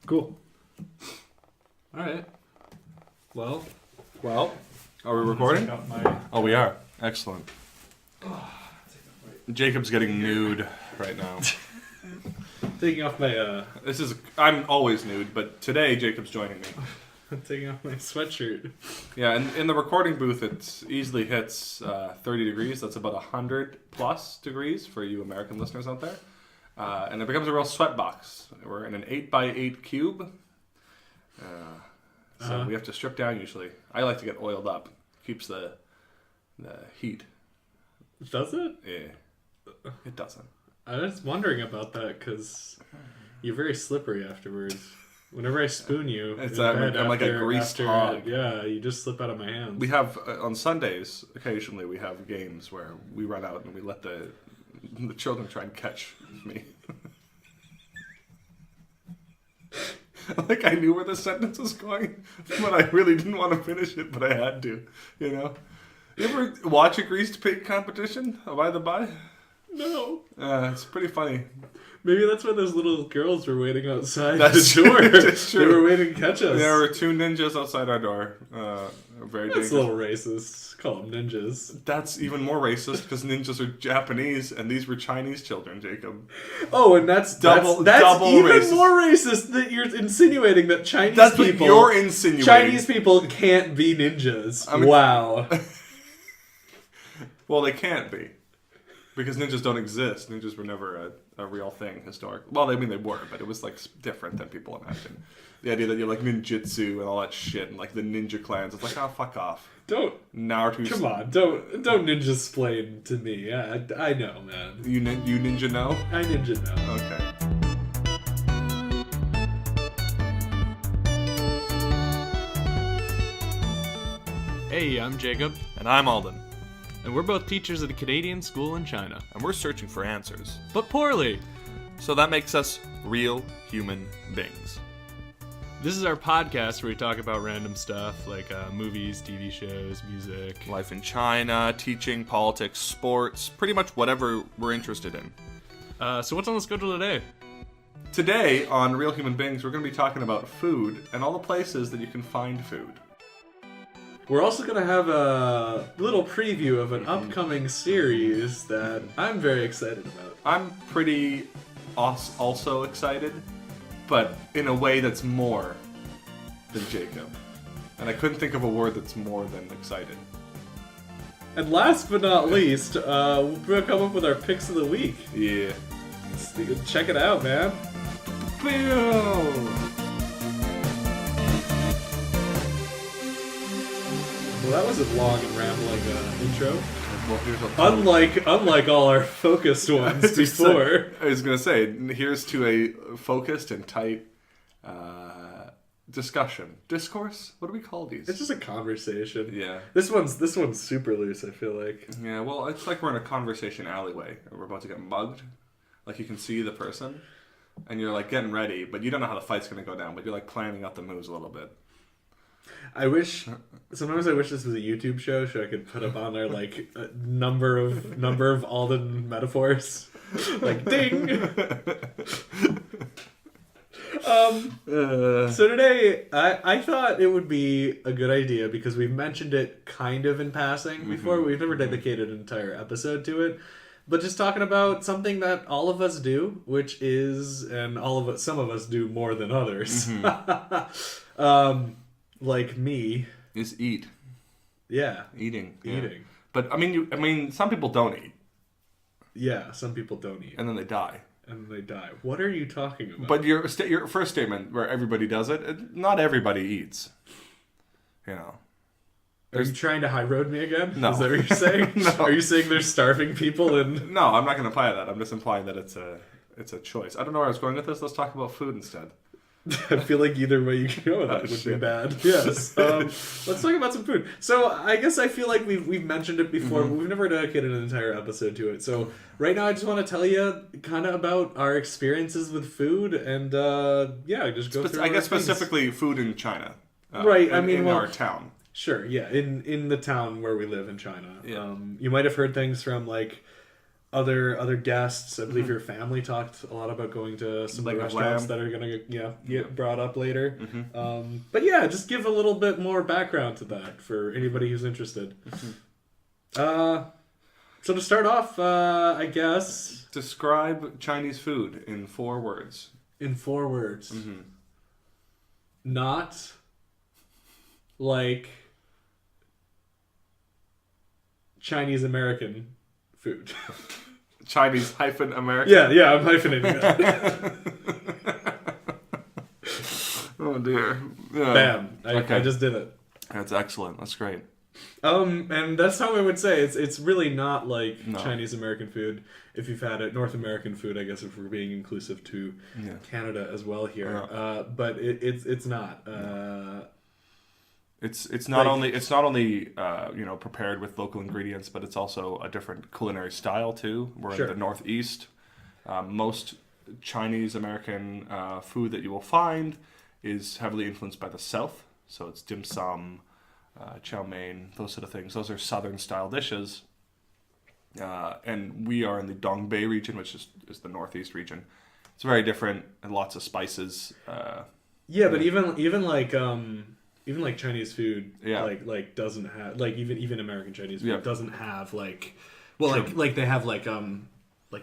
Cool. All right. Well, Are we recording? Oh, we are. Excellent. Jacob's getting nude right now. taking off my I'm always nude, but today Jacob's joining me. taking off my sweatshirt. Yeah, and in the recording booth, it easily hits 30 degrees. That's about 100 plus degrees for you American listeners out there. And it becomes a real sweat box. We're in an 8x8 cube. So we have to strip down usually. I like to get oiled up. Keeps the heat. Does it? Yeah. It doesn't. I was wondering about that because you're very slippery afterwards. Whenever I spoon you, I'm like a greased hog. Yeah, you just slip out of my hands. We have on Sundays occasionally we have games where we run out and we let the children try and catch me. Like I knew where the sentence was going, but I really didn't want to finish it, but I had to. You know, you ever watch a greased pig competition? By the by, no. It's pretty funny. Maybe that's why those little girls were waiting outside That's the door. true. That's true. They were waiting to catch us. There were two ninjas outside our door. Very That's dangerous. a little racist. Call them ninjas. That's even more racist because ninjas are Japanese and these were Chinese children, Jacob. Oh, and that's double even racist. more racist that you're insinuating that Chinese That's people. what you're insinuating. Chinese people can't be ninjas. I mean- Wow. Well, they can't be. Because ninjas don't exist. Ninjas were never a real thing historically. Well, I mean they were, but it was like different than people imagine. The idea that you're like ninjutsu and all that shit and like the ninja clans. It's like, oh, fuck off. Don't. Naruto. Come on. Don't ninja explain to me. I know, man. You ninja know? I ninja know. Okay. Hey, I'm Jacob, And I'm Alden. and we're both teachers at a Canadian school in China. And we're searching for answers. But poorly! So that makes us real human beings. This is our podcast where we talk about random stuff like movies, TV shows, music. Life in China, teaching, politics, sports, pretty much whatever we're interested in. So what's on the schedule today? Today on Real Human Beings, we're going to be talking about food and all the places that you can find food. We're also going to have a little preview of an upcoming series that I'm very excited about. I'm pretty also excited, but in a way that's more than Jacob. And I couldn't think of a word that's more than excited. And last but not least, we'll come up with our picks of the week. Yeah. Check it out, man. Bill! Well, that was a long and rambling intro. Well, here's a Unlike all our focused ones before. I was going to say, here's to a focused and tight discussion. Discourse? What do we call these? It's just a conversation. Yeah. This one's super loose, I feel like. Yeah, well, it's like we're in a conversation alleyway. And we're about to get mugged. Like, you can see the person, and you're, like, getting ready, but you don't know how the fight's going to go down, but you're, like, planning out the moves a little bit. Sometimes I wish this was a YouTube show so I could put up on there, like, a number of Alden metaphors. Like, ding! So today, I thought it would be a good idea because we've mentioned it kind of in passing before. We've never dedicated an entire episode to it. But just talking about something that all of us do, which is, and some of us do more than others. Like me. Is eat. Yeah. Eating. Yeah. Eating. But, I mean, some people don't eat. Yeah, some people don't eat. And then they die. And they die. What are you talking about? But your first statement, where everybody does it, not everybody eats. You know. Are you trying to high road me again? No. Is that what you're saying? No. Are you saying there's starving people in... No, I'm not going to imply that. I'm just implying that it's a choice. I don't know where I was going with this. Let's talk about food instead. I feel like either way you can go with that would shit. be bad. Yes. Let's talk about some food. So I guess I feel like we've mentioned it before, but we've never dedicated an entire episode to it. So right now I just want to tell you kind of about our experiences with food and just go through. I guess specifically food in China. Right. In our town. Sure. Yeah. In the town where we live in China. Yeah. You might have heard things from like other guests. I believe your family talked a lot about going to some Like of the a restaurants lamb. that are gonna get brought up later. Mm-hmm. But yeah, just give a little bit more background to that for anybody who's interested. So to start off, I guess Describe Chinese food in 4 words. in 4 words, Mm-hmm. not like Chinese American food. Chinese-American. yeah, I'm hyphenating that. Oh dear. Yeah. Bam! Okay. I just did it. That's excellent. That's great. And that's how I would say it's really not like No. Chinese American food. If you've had it, North American food, I guess, if we're being inclusive to Yeah. Canada as well here. Yeah. But it's not. It's not Like- only prepared with local ingredients, but it's also a different culinary style too. We're Sure. in the Northeast. Most Chinese American food that you will find is heavily influenced by the South. So it's dim sum, chow mein, those sort of things. Those are Southern style dishes. And we are in the Dongbei region, which is the Northeast region. It's very different and lots of spices. Yeah, but even like Chinese food, Yeah. like doesn't have like even American Chinese food Yeah. doesn't have like True. like they have like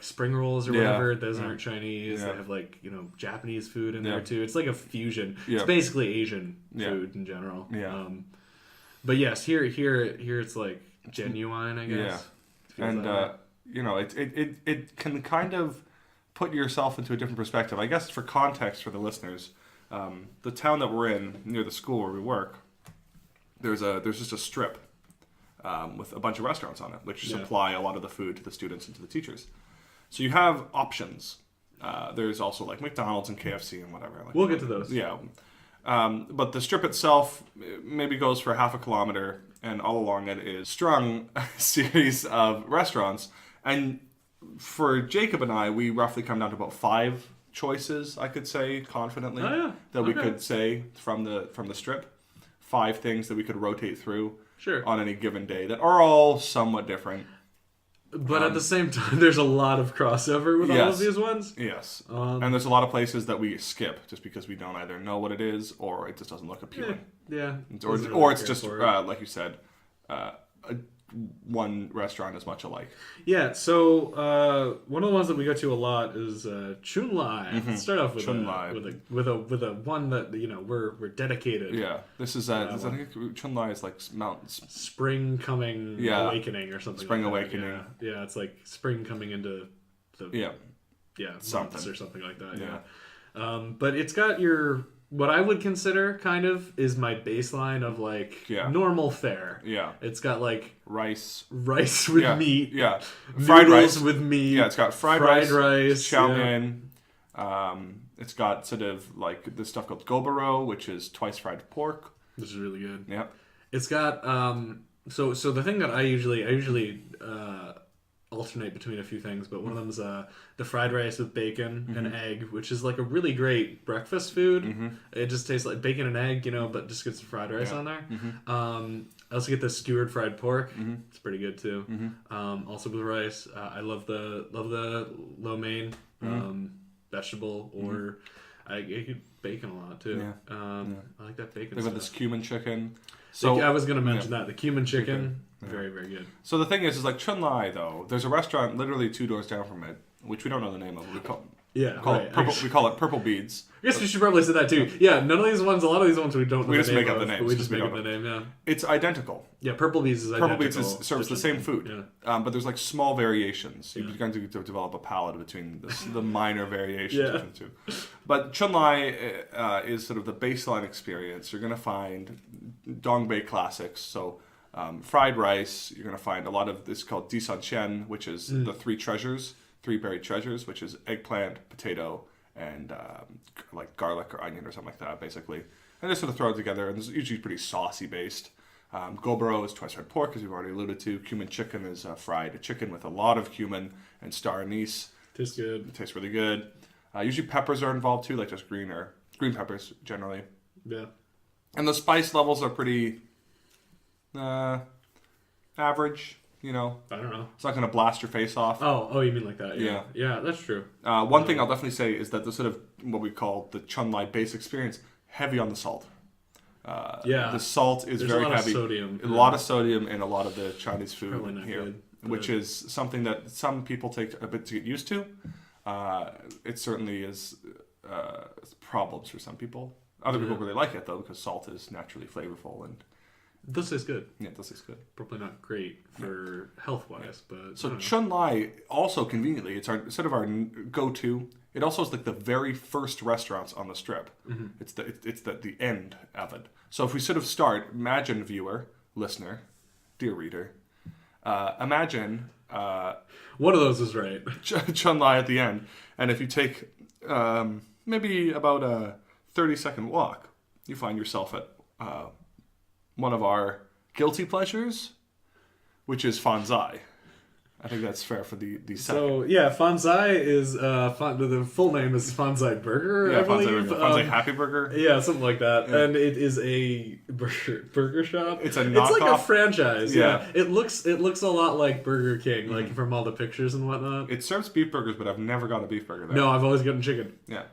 spring rolls or Yeah. whatever. Those Yeah. aren't Chinese. Yeah. They have like Japanese food in Yeah. there too. It's like a fusion. Yeah. It's basically Asian Yeah. food in general. Yeah. But yes, here it's like genuine, I guess. Feels And that way. it can kind of put yourself into a different perspective. I guess for context for the listeners, the town that we're in near the school where we work, there's just a strip with a bunch of restaurants on it, which Yeah. supply a lot of the food to the students and to the teachers. So you have options. There's also like McDonald's and KFC and whatever. Like, We'll get to those. Yeah. But the strip itself maybe goes for half a kilometer, and all along it is strung a series of restaurants. And for Jacob and I, we roughly come down to about 5 choices, I could say confidently, Oh, yeah. that we Okay. could say from the strip. 5 things that we could rotate through Sure. on any given day that are all somewhat different. But at the same time, there's a lot of crossover with all of Yes. these ones. Yes. And there's a lot of places that we skip just because we don't either know what it is or it just doesn't look appealing. Yeah. Or Doesn't or really it's care just, for it. like you said, one restaurant is much alike. Yeah, so one of the ones that we go to a lot is Chun Lai. Let's start off with Chun Lai. with a one that we're dedicated. Yeah. This is, I think Chun Lai is like mountains. Spring coming Yeah. awakening or something. Spring like that. awakening. Yeah, it's like spring coming into the Yeah. something Something. or something like that. Yeah. Yeah. But it's got what I would consider kind of is my baseline of like Yeah. normal fare. Yeah. It's got like Rice. rice with Yeah. meat. Yeah. Fried Noodles rice. with meat. Yeah, it's got fried rice, chow yeah. mein. It's got sort of like this stuff called gobaro, which is twice fried pork. Which is really good. Yeah. It's got so the thing that I usually alternate between a few things, but one of them is the fried rice with bacon and egg, which is like a really great breakfast food. It just tastes like bacon and egg, but just get some fried rice on there. I also get the skewered fried pork. It's pretty good too. Also with rice, I love the lo mein vegetable, or I eat bacon a lot too. Yeah. I like that bacon They've got stuff. this cumin chicken. So So I was going to mention that the cumin chicken, very very good. So the thing is like Chun Lai though. There's a restaurant literally 2 doors down from it, which we don't know the name of. We call Right. it purple. We call it Purple Beads. I guess we should probably say that too. Yeah, none of these ones, a lot of these ones we don't know We the just name make up of, the but names we because just we make up don't the name, yeah. It's identical. Yeah, Purple Bees is Purple identical. Beads serves the same food, Yeah. but there's like small variations. You've begun to develop a palate between the minor variations Yeah. between the two. But Chun Lai is sort of the baseline experience. You're going to find Dongbei classics, so fried rice. You're going to find a lot of this called Disan Qian, which is the 3 buried treasures, which is eggplant, potato, and like garlic or onion or something like that, basically. And just sort of throw it together, and it's usually pretty saucy based. Gobaro is twice fried pork, as we've already alluded to. Cumin chicken is fried chicken with a lot of cumin and star anise. Tastes good. It tastes really good. Usually peppers are involved too, like just green peppers generally. Yeah. And the spice levels are pretty average. You know, I don't know. it's not going to blast your face off. Oh, you mean like that? Yeah, that's true. One thing I'll definitely say is that the sort of what we call the Chun Lai base experience, heavy on the salt. The salt is very heavy. Sodium. A lot of sodium in a lot of the Chinese food here, good, which is something that some people take a bit to get used to. It certainly is problems for some people. Other people really like it though because salt is naturally flavorful and it does taste good. Yeah, it does taste good. Probably not great for health-wise, but so Chun Lai also conveniently it's sort of our go-to. It also is like the very first restaurants on the strip. Mm-hmm. It's the end of it. So if we sort of start, imagine viewer, listener, dear reader, imagine one of those is right. Chun Lai at the end, and if you take maybe about a 30-second walk, you find yourself at one of our guilty pleasures, which is Fanzai. I think that's fair for the second. So yeah, Fanzai is the full name is Fanzai Burger. I believe. Fanzai Happy Burger. Yeah, something like that. Yeah. And it is a burger shop. It's a knockoff. It's like a franchise. Yeah. It looks a lot like Burger King, like from all the pictures and whatnot. It serves beef burgers, but I've never got a beef burger there. No, I've always gotten chicken. Yeah.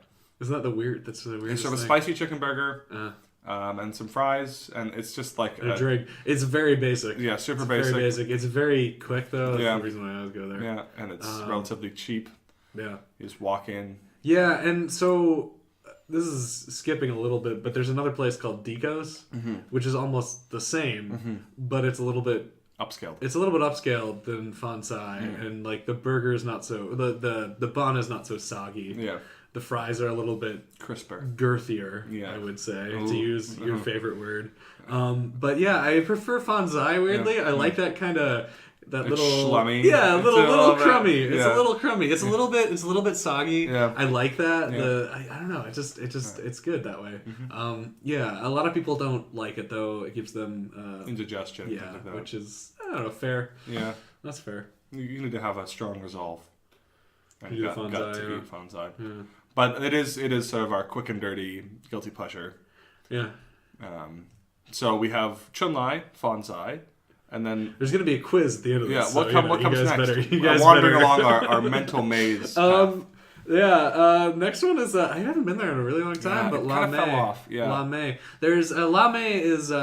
Isn't that the weird? That's the weirdest. They serve a spicy chicken burger. And some fries, and it's just like a drink. It's very basic. Yeah, super basic. Very basic. It's very quick though. That's the reason why I always go there. Yeah, and it's relatively cheap. Yeah, you just walk in. Yeah, and so this is skipping a little bit, but there's another place called Deco's, which is almost the same, but it's a little bit upscaled. It's a little bit upscaled than Fanzai, and like the burger is not so the bun is not so soggy. Yeah. The fries are a little bit crisper, girthier, I would say, to use your favorite word. But yeah, I prefer Fanzai, weirdly. I like that kind of, that little... Schlummy. Yeah, little crummy. It's a little crummy. It's a little bit soggy. Yeah. I like that. Yeah. I don't know. It's good that way. Yeah, a lot of people don't like it, though. It gives them... indigestion. Yeah, like that. Which is, I don't know, fair. Yeah. That's fair. You need to have a strong resolve. And you got to eat Fanzai. Yeah. But it is sort of our quick and dirty guilty pleasure. Yeah. So we have Chun Lai, Fanzai, and then there's going to be a quiz at the end of this. Yeah. So, what comes next? You guys wandering along our mental maze. Yeah. Next one is I haven't been there in a really long time, but La Mei. Fell off. Yeah. La Mei. There's La Mei is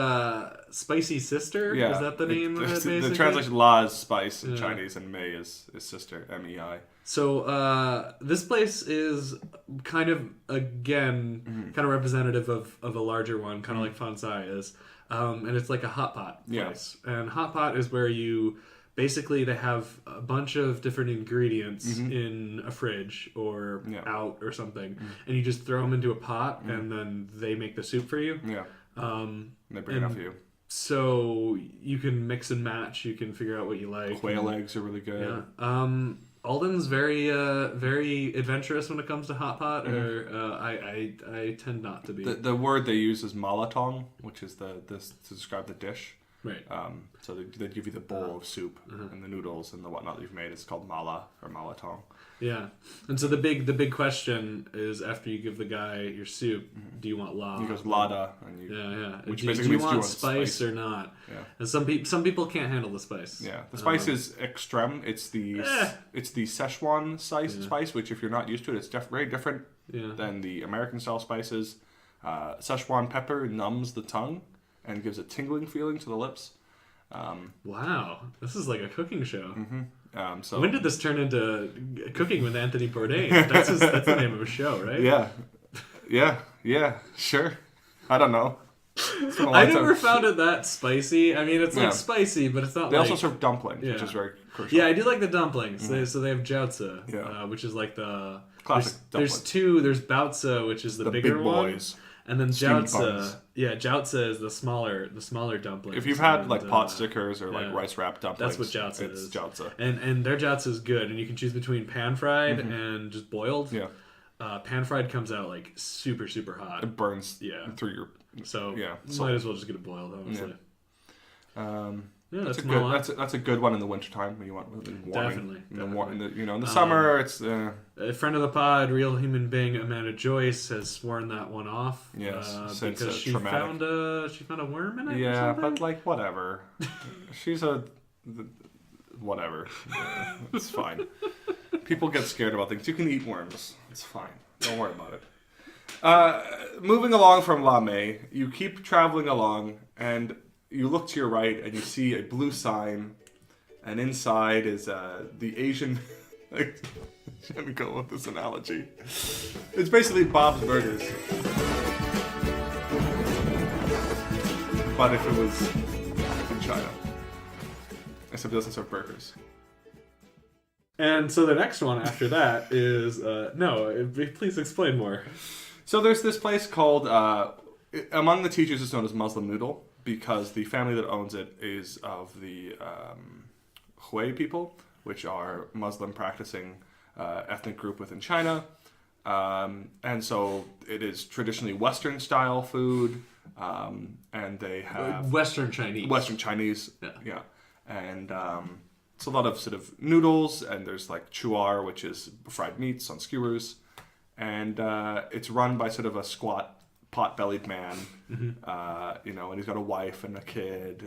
spicy sister. Yeah. Is that the name of it? Basically? The translation La is spice in Chinese, and Mei is sister. MEI. So this place is kind of kind of representative of a larger one, kind of like Fanzai is, and it's like a hot pot place. Yeah. And hot pot is where you basically they have a bunch of different ingredients in a fridge or out or something, and you just throw them into a pot, and then they make the soup for you. Yeah. They bring it up for you. So you can mix and match. You can figure out what you like. Quail eggs are really good. Yeah. Alden's very adventurous when it comes to hot pot, or I tend not to be. The word they use is malatong, which is to describe the dish. Right. So they give you the bowl of soup and the noodles and the whatnot that you've made. It's called mala or malatong. Yeah, and so the big question is after you give the guy your soup, do you want la? He goes lada, and which basically means do you want spice or not? Yeah. And some people can't handle the spice. Yeah, the spice is extreme. It's the Szechuan spice, which if you're not used to it, it's very different than the American style spices. Szechuan pepper numbs the tongue and gives a tingling feeling to the lips. Wow, this is like a cooking show. So when did this turn into Cooking with Anthony Bourdain? That's the name of a show, right? Yeah, sure. I don't know. I never found it that spicy. I mean, it's like spicy, but it's not. They also serve dumplings, which is very crucial. Yeah, I do like the dumplings. So they have jiaozi, which is like the classic. There's two. There's baozi, which is the bigger big one. boys. And then jiaozi, jiaozi is the smaller dumplings. If you've had like pot stickers or like rice wrap dumplings, that's what jiaozi is. It's jiaozi. And their jiaozi is good, and you can choose between pan fried and just boiled. Yeah. Pan fried comes out like super hot. It burns through your. So might as well just get it boiled, honestly. That's a good one in the wintertime when you want really warming. Definitely. In the summer it's a friend of the pod, real human being Amanda Joyce, has sworn that one off. Yes, because she found a worm in it. Yeah, but like whatever. She's a whatever. Yeah, it's fine. People get scared about things. You can eat worms. It's fine. Don't worry about it. Moving along from La Mei, you keep traveling along, and you look to your right, and you see a blue sign, and inside is the Asian... Let me go with this analogy. It's basically Bob's Burgers. But if it was in China. Except it doesn't serve burgers. And so the next one after that is please explain more. So there's this place called among the teachers it's known as Muslim Noodle because the family that owns it is of the Hui people, which are Muslim practicing ethnic group within China. And so it is traditionally Western style food, and they have Western Chinese. Yeah. And it's a lot of sort of noodles, and there's like chuar, which is fried meats on skewers, and it's run by sort of a squat, pot-bellied man, and he's got a wife and a kid,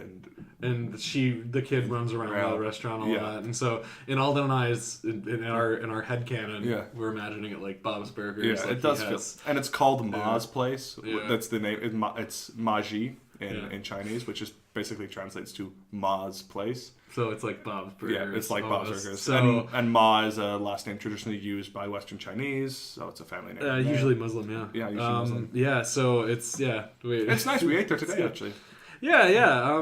and the kid runs around the restaurant all that, and so in Alden and I's in our headcanon, we're imagining it like Bob's Burgers. Yeah, it does feel, and it's called Ma's Place. Yeah. That's the name. It's Maji in Chinese, which is basically translates to Ma's Place. So it's like Bob's Burgers. Yeah, it's like Bob's Burgers. So, and Ma is a last name traditionally used by Western Chinese, so it's a family name. Usually Muslim, Yeah, usually Muslim. Yeah, so it's It's nice. We ate there today, actually. Yeah.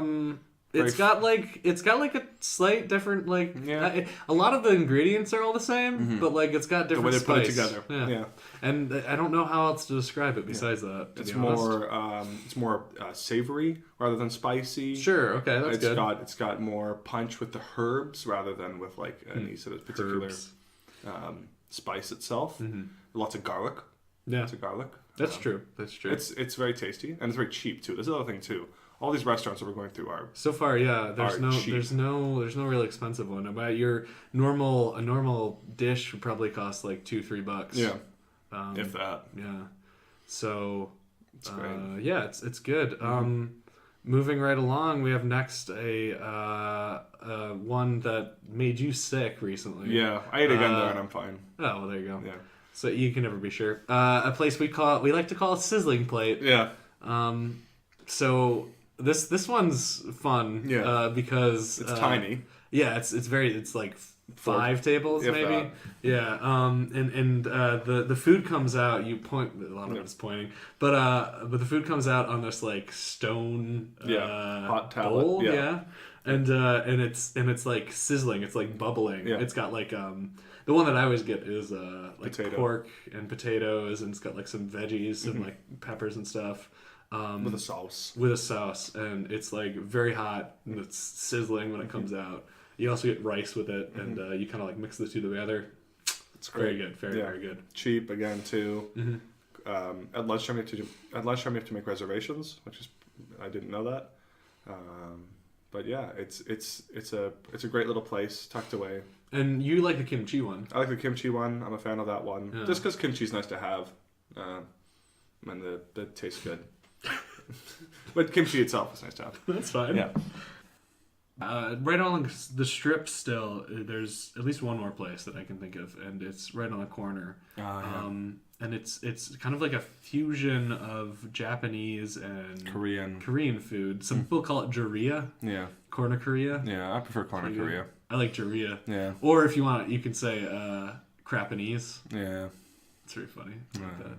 It's got like a slight different a lot of the ingredients are all the same, but like it's got different the way they put it spice. together. Yeah. And I don't know how else to describe it besides that. It's more savory rather than spicy. Sure. Okay, that's good. It's got more punch with the herbs rather than with like any sort of particular spice itself. Lots of garlic. Yeah, lots of garlic. That's true. It's very tasty and it's very cheap too. There's another thing too. All these restaurants that we're going through are so far, there's no real expensive one. About a normal dish would probably cost like $2-3. Yeah, if that. Yeah, so it's great. It's good. Moving right along, we have next a one that made you sick recently. Yeah, I ate again there and I'm fine. Oh well, there you go. Yeah, so you can never be sure. A place we like to call a sizzling plate. Yeah. So. This one's fun, because it's tiny. Yeah, it's like 5 tables maybe. Yeah, and the food comes out. You point a lot of it is pointing, but the food comes out on this like stone hot tablet. bowl, and it's like sizzling. It's like bubbling. Yeah. It's got like the one that I always get is like pork and potatoes, and it's got like some veggies and like peppers and stuff. With a sauce, and it's like very hot and it's sizzling when it comes out. You also get rice with it, and you kind of like mix the two together. It's very good, very good. Cheap again too. At lunchtime you have to make reservations, which is I didn't know that. But yeah, it's a great little place tucked away. And you like the kimchi one? I like the kimchi one. I'm a fan of that one, just because kimchi's nice to have, and that tastes good. But kimchi itself is nice to have. That's fine. Yeah. Right along the strip still, there's at least one more place that I can think of, and it's right on the corner. And it's kind of like a fusion of Japanese and Korean food. Some people call it Korea. Yeah. Korea. Yeah, I prefer Korea. I like Korea. Yeah. Or if you want, you can say Crapanese. Yeah. It's very funny. I like that.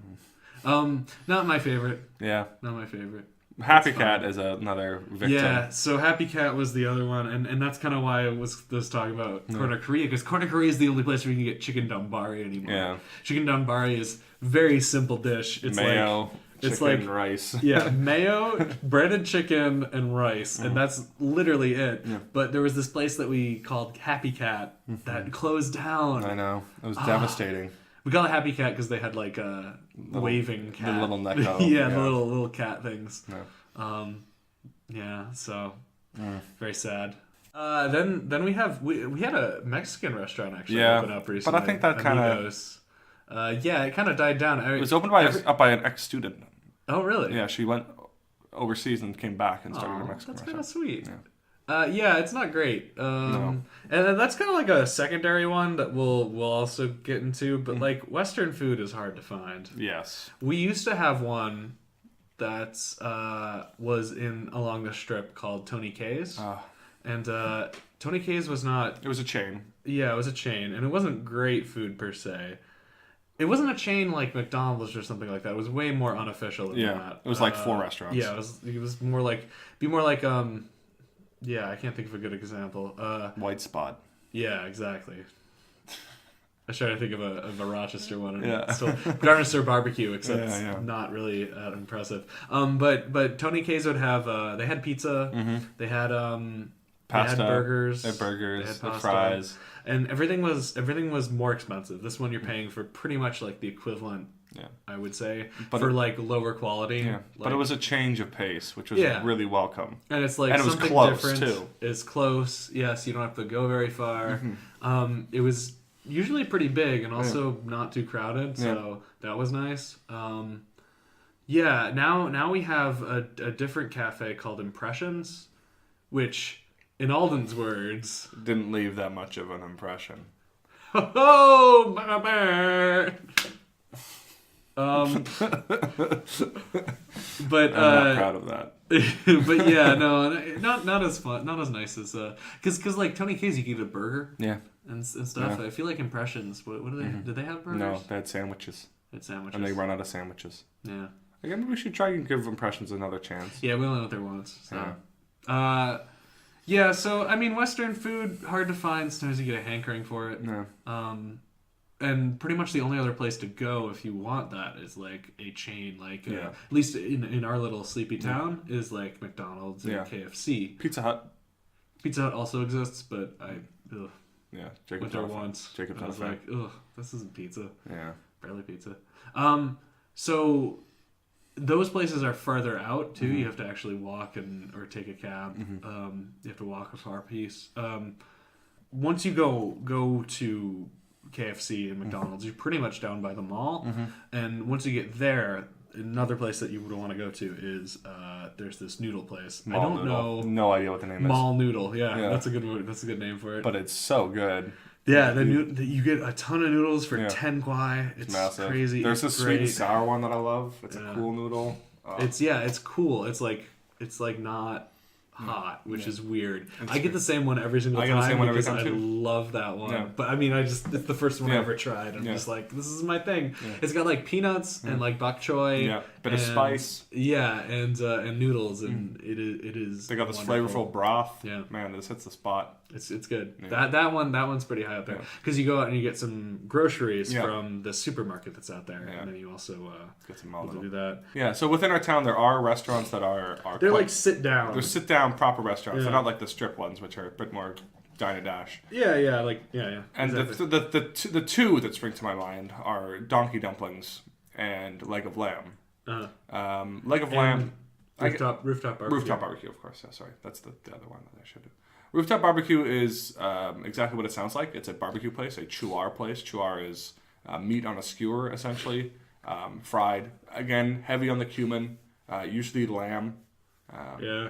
Not my favorite. Yeah. Not my favorite. Happy Cat is another victim. Yeah, so Happy Cat was the other one, and that's kind of why I was talking about Korea, because Korea is the only place where you can get chicken donbari anymore. Yeah. Chicken donbari is a very simple dish. It's mayo, chicken, rice. Yeah, mayo, breaded chicken, and rice, and that's literally it. Yeah. But there was this place that we called Happy Cat that closed down. I know. It was devastating. We call it Happy Cat because they had like a waving cat. The little neko. Yeah, the little cat things. Yeah. So very sad. Then we had a Mexican restaurant actually open up recently. But I think that kind of it kind of died down. It was opened by an ex-student. Oh really? Yeah, she went overseas and came back and started a Mexican restaurant. That's kind of sweet. Yeah, it's not great. No. And then that's kind of like a secondary one that we'll also get into. But like Western food is hard to find. Yes. We used to have one that was in along the strip called Tony K's, and Tony K's was not. It was a chain. Yeah, it was a chain, and it wasn't great food per se. It wasn't a chain like McDonald's or something like that. It was way more unofficial than that. It was like 4 restaurants. Yeah, it was more like yeah, I can't think of a good example. White Spot. Yeah, exactly. I was trying to think of a Rochester one. And Yeah. Still Garnister Barbecue, except Yeah. it's not really that impressive. But Tony K's would have they had pizza, they had Pasta, they had burgers, they had burgers, they had they had pasta, fries, and everything was more expensive. This one you're paying for pretty much like the equivalent. Yeah. I would say, But for it- like lower quality. Yeah, but it was a change of pace, which was really welcome. And it's like And it was something close, different. too. It's close. Yes, you don't have to go very far. It was usually pretty big and also not too crowded, so that was nice. Now we have a different cafe called Impressions, which, in Alden's words, Didn't leave that much of an impression. oh, bah, bah. But I'm not proud of that. but yeah, no, not as fun, not as nice as because like Tony K's, you can get a burger Yeah. and stuff. Yeah. I feel like Impressions. What do they? Did they have burgers? No, they had sandwiches. It's sandwiches. And they run out of sandwiches. Yeah. Again, maybe we should try and give Impressions another chance. Yeah, we only went there once. So. Yeah. Yeah. So I mean, Western food hard to find. Sometimes you get a hankering for it. No. And pretty much the only other place to go if you want that is like a chain, like Yeah. at least in our little sleepy town is like McDonald's and Yeah. KFC. Pizza Hut. Pizza Hut also exists, but I Yeah. went there once. Jacob's I was not a like, ugh, this isn't pizza. Yeah. Barely pizza. So those places are farther out too. You have to actually walk or take a cab. You have to walk a far piece. Once you go to KFC and McDonald's, you're pretty much down by the mall. And once you get there, another place that you would want to go to is there's this noodle place. I don't know. No idea what the name Mall Noodle. Yeah, Yeah. that's a good word. That's a good name for it. is. But it's so good. Yeah, you get a ton of noodles for 10 kwai. It's Massive. crazy. There's it's this sweet and great. sour one that I love. It's a cool noodle. It's cool. It's like not hot, which is weird. I get the same one every single time. I get the same one every because time, I too. love that one. Yeah. But I mean, it's the first one I Yeah. ever tried. I'm Yeah. just like, this is my thing. It's got like peanuts and like bok choy. Yeah. Bit of and- spice. Yeah, and noodles, and it is. They got this wonderful. flavorful broth. Yeah. Man, this hits the spot. It's good. Yeah. That one's pretty high up there because you go out and you get some groceries Yeah. from the supermarket that's out there, Yeah. and then you also Get some able to do Maldonado. that. Yeah, so within our town, there are restaurants that are They're quite- like sit down. they're sit down proper restaurants. Yeah. They're not like the strip ones, which are a bit more dine and dash. Yeah, yeah. And exactly. the two that spring to my mind are Donkey Dumplings and Leg of Lamb. Leg of Lamb. Rooftop barbecue. Rooftop barbecue, of course. Yeah, sorry, that's the other one that I should do. Rooftop barbecue is exactly what it sounds like. It's a barbecue place, a chuar place. Chuar is meat on a skewer, essentially, fried. Again, heavy on the cumin, usually lamb. Yeah.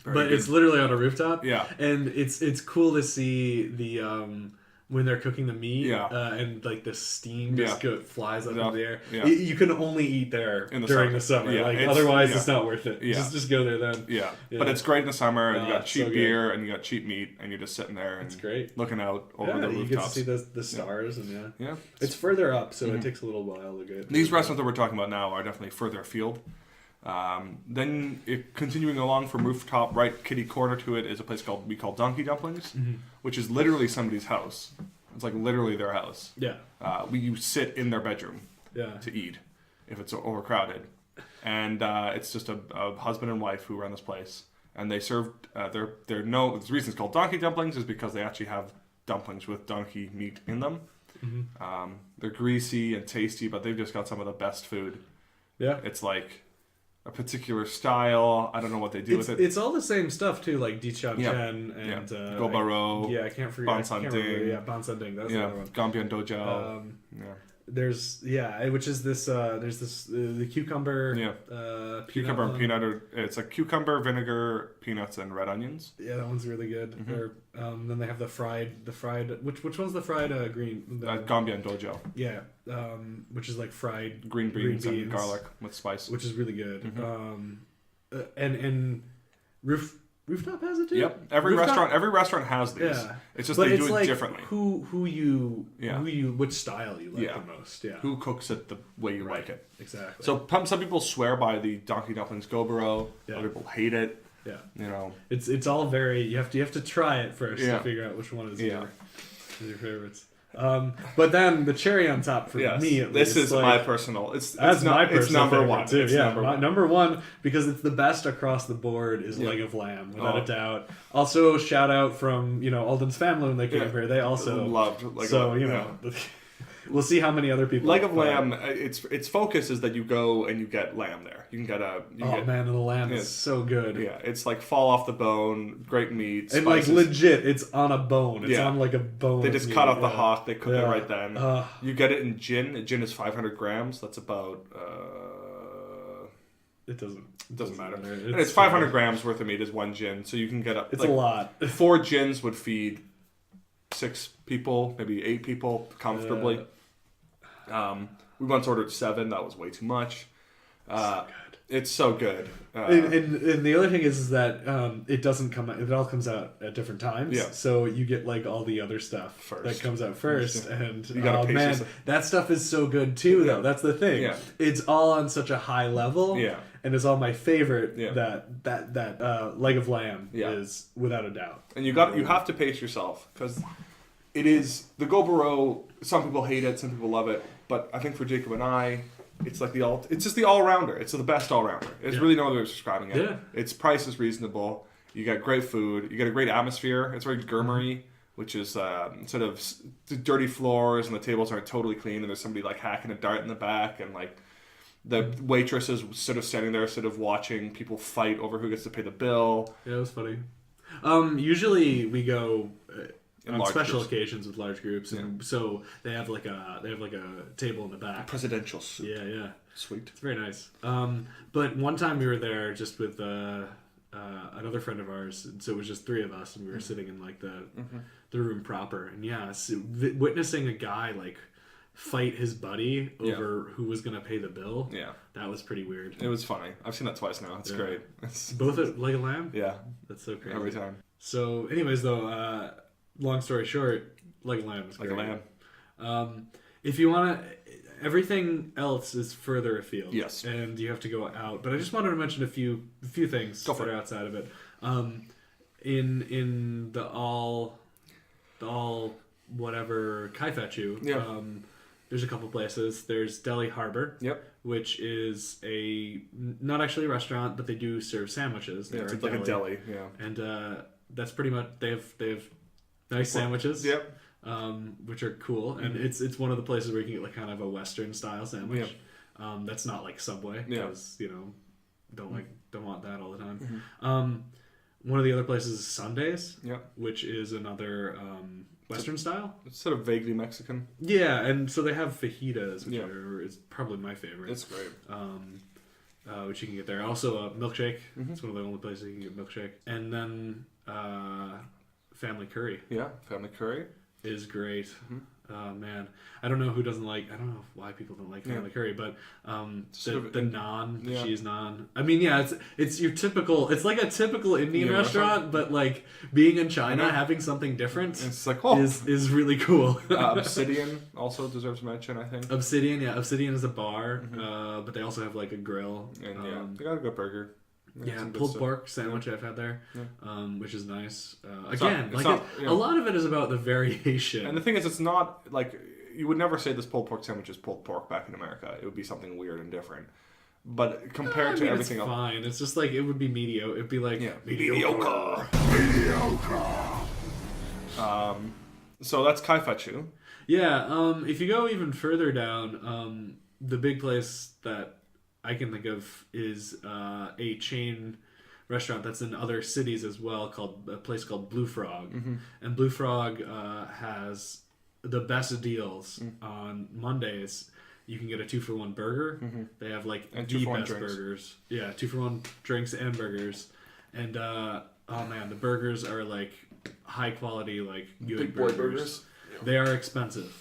Very But good. it's literally on a rooftop. Yeah. And it's cool to see the when they're cooking the meat. Yeah. And like the steam just flies up Yeah. into the air. Yeah. You can only eat there In the during summer. the summer. Yeah, Like it's- otherwise, yeah. it's not worth it. Yeah. Just go there then. Yeah. Yeah. But it's great in the summer. And you got it's cheap so good. beer and you got cheap meat, and you're just sitting there and It's great. looking out over Yeah, the you get to rooftops. see the stars and Yeah. It's further up, so it takes a little while to get. These restaurants that we're talking about now are definitely further afield. Then continuing along from rooftop, right kitty corner to it is a place we call Donkey Dumplings, which is literally somebody's house. It's like literally their house. Yeah. You sit in their bedroom Yeah. to eat if it's overcrowded, and it's just a husband and wife who run this place, and they serve the reason it's called Donkey Dumplings is because they actually have dumplings with donkey meat in them. They're greasy and tasty, but they've just got some of the best food. Yeah. It's like a particular style. I don't know what they do with it. It's all the same stuff too, like Di Chan Yeah. Chen and Gobaro. I can't forget. Ban San Ding. Yeah, Ban San Ding. That's the Yeah, other one. Gambian Dojo. Yeah. which is this there's this the cucumber Cucumber and peanut. It's a cucumber, vinegar, peanuts, and red onions. Yeah, that one's really good. Or then they have the fried which one's the fried green Gambian dojo. Yeah, which is like fried Green beans and garlic with spice, which is really good. And Rooftop has it too. Yep, every restaurant has these. Yeah. It's just they do it differently. Which style you like the most. Yeah, who cooks it the way you like it. Exactly. So some people swear by the donkey dumplings gobaro. Other people hate it. Yeah, you know, it's all very you have to try it first to figure out which one is your favorites. But then the cherry on top for me, at least, this is like, my personal. It's number one too. Number one because it's the best across the board is leg of lamb without a doubt. Also, shout out from Alden's family when they came here. They also loved leg of lamb. We'll see how many other people. Leg of lamb. Its focus is that you go and you get lamb there. You can get a. Man, the lamb is so good. Yeah, it's like fall off the bone, great meat, and spices. like legit, it's on a bone. It's on like a bone. They just cut off the hock. They cook it right then. You get it in gin. Gin is 500 grams. That's about. It doesn't matter. It's 500 grams worth of meat is one gin, so you can get It's a lot. 4 gins would feed 6 people, maybe 8 people comfortably. We once ordered 7. That was way too much. So good. It's so good. And the other thing is that it doesn't come out. It all comes out at different times. Yeah. So you get like all the other stuff first. That comes out first. And you gotta pace that stuff is so good too. Though that's the thing. Yeah. It's all on such a high level. Yeah. And it's all my favorite. Yeah. That leg of lamb is without a doubt. And you have to pace yourself because it is the gobaro. Some people hate it. Some people love it. But I think for Jacob and I, it's like it's just the all-rounder. It's the best all-rounder. There's really no other way of describing it. Yeah. Its price is reasonable. You get great food. You get a great atmosphere. It's very gourmet, which is sort of dirty floors and the tables aren't totally clean and there's somebody like hacking a dart in the back and like the waitress is sort of standing there sort of watching people fight over who gets to pay the bill. Yeah, it was funny. Usually we go... on special groups. Occasions with large groups, and so they have like a table in the back. Presidential. Yeah. Sweet. It's very nice. But one time we were there just with another friend of ours, and so it was just 3 of us, and we were sitting in like the room proper, and witnessing a guy like fight his buddy over who was gonna pay the bill. Yeah, that was pretty weird. It was funny. I've seen that twice now. It's great. Both at Leg of Lamb. Yeah, that's so crazy every time. So, anyways, though. Long story short, Leg of Lamb is great. Leg of Lamb. If you want to, everything else is further afield. Yes. And you have to go out. But I just wanted to mention a few things that are outside of it. In the all whatever Kaifetchu, there's a couple places. There's Delhi Harbor. Yep. Which is not actually a restaurant, but they do serve sandwiches. It's like a deli. Yeah. And that's pretty much they have nice sandwiches. Yep. Which are cool, and it's one of the places where you can get like kind of a Western style sandwich. Yep. That's not like Subway because don't want that all the time. Mm-hmm. One of the other places is Sundays. Yep. Which is another Western style. It's sort of vaguely Mexican. Yeah, and so they have fajitas, which is probably my favorite. It's great. Which you can get there. Also, milkshake. Mm-hmm. It's one of the only places you can get milkshake. And then family curry. Yeah, family curry is great. Mm-hmm. Man, I don't know why people don't like family curry, but the naan, the cheese naan. I mean, it's your typical. It's like a typical Indian restaurant, but like being in China, having something different. It's like is really cool. Obsidian also deserves mention, I think. Obsidian is a bar, but they also have like a grill. And they got a good burger. Pulled pork sandwich I've had there, which is nice. A lot of it is about the variation. And the thing is, it's not like you would never say this pulled pork sandwich is pulled pork back in America. It would be something weird and different. But compared to everything else, fine. It's just like it would be mediocre. It'd be like mediocre. So that's Kaifetchu. Yeah. If you go even further down, the big place that I can think of is a chain restaurant that's in other cities as well, called a place called Blue Frog. And Blue Frog has the best deals on Mondays. You can get a 2-for-1 burger. They have like And the 2-for-1 best drinks. burgers. Yeah, 2-for-1 drinks and burgers. And oh man, the burgers are like high quality, like good Big boy burgers. They are expensive.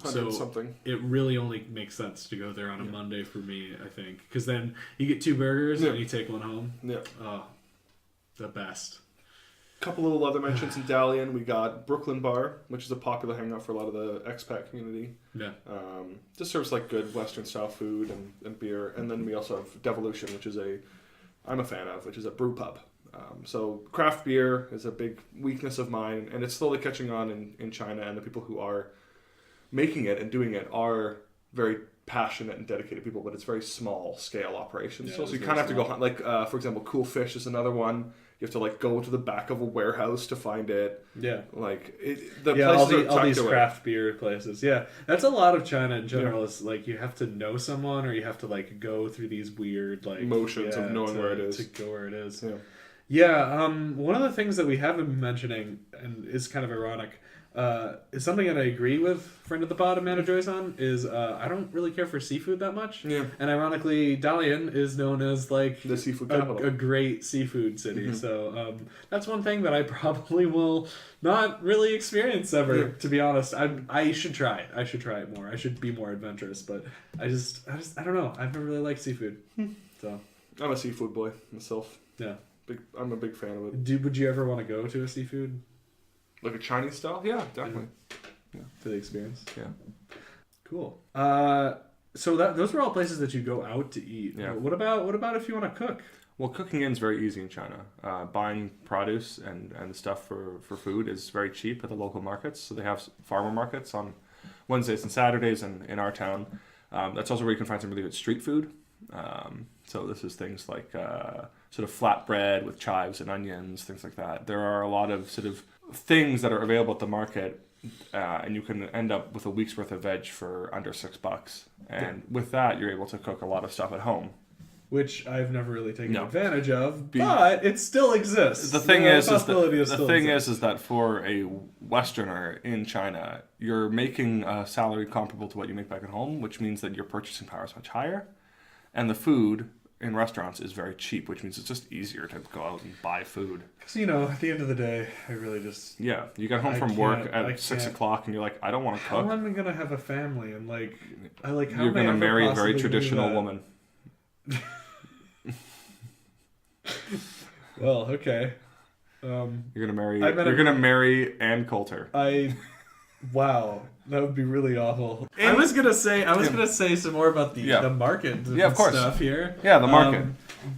So something. it really only makes sense to go there on a Monday for me, I think, because then you get 2 burgers and you take one home. Yeah. Oh, the best. Couple little other mentions in Dalian. We got Brooklyn Bar, which is a popular hangout for a lot of the expat community. Yeah. Just serves like good Western style food and beer. And then we also have Devolution, which is I'm a fan of, which is a brew pub. So craft beer is a big weakness of mine, and it's slowly catching on in China, and the people who are making it and doing it are very passionate and dedicated people, but it's very small scale operations. Yeah, So it's you very kind of have to go small. hunt. Like, for example, Cool Fish is another one. You have to like go to the back of a warehouse to find it. Yeah. Like All places are all tucked these away. craft beer places. Yeah, that's a lot of China in general. Is like you have to know someone, or you have to like go through these weird like Motions of knowing where it is. to go where it is. Yeah. Yeah. One of the things that we haven't been mentioning, and is kind of ironic, is something that I agree with friend of the pod Amanda Joyce on. Is I don't really care for seafood that much. Yeah. And ironically, Dalian is known as like The seafood capital. a great seafood city. So that's one thing that I probably will not really experience ever. Yeah. To be honest, I should try. I should try it more. I should be more adventurous. But I don't know. I've never really liked seafood. So I'm a seafood boy myself. yeah. I'm a big fan of it. Would you ever want to go to a seafood Like a Chinese style? Yeah, definitely. for the experience? Yeah. Cool. So those were all places that you go out to eat. Yeah. What about if you want to cook? Well, cooking in is very easy in China. Buying produce and stuff for food is very cheap at the local markets. So they have farmer markets on Wednesdays and Saturdays in our town. That's also where you can find some really good street food. So this is things like sort of flatbread with chives and onions, things like that. There are a lot of sort of things that are available at the market, and you can end up with a week's worth of veg for under $6. And with that, you're able to cook a lot of stuff at home. Which I've never really taken No. advantage of, but it still exists. The thing is is that for a Westerner in China, you're making a salary comparable to what you make back at home, which means that your purchasing power is much higher, and the food in restaurants is very cheap, which means it's just easier to go out and buy food. Because, at the end of the day, I really just... Yeah, you get home from work at 6 o'clock and you're like, I don't want to cook. How am I going to have a family? And, how You're am going I to marry a ever very possibly traditional do that? woman. Well, okay. You're gonna marry. I met You're a- gonna marry Ann Coulter. Wow, that would be really awful. I was gonna say some more about Yeah. the market Yeah, of course. stuff here. Yeah, the market.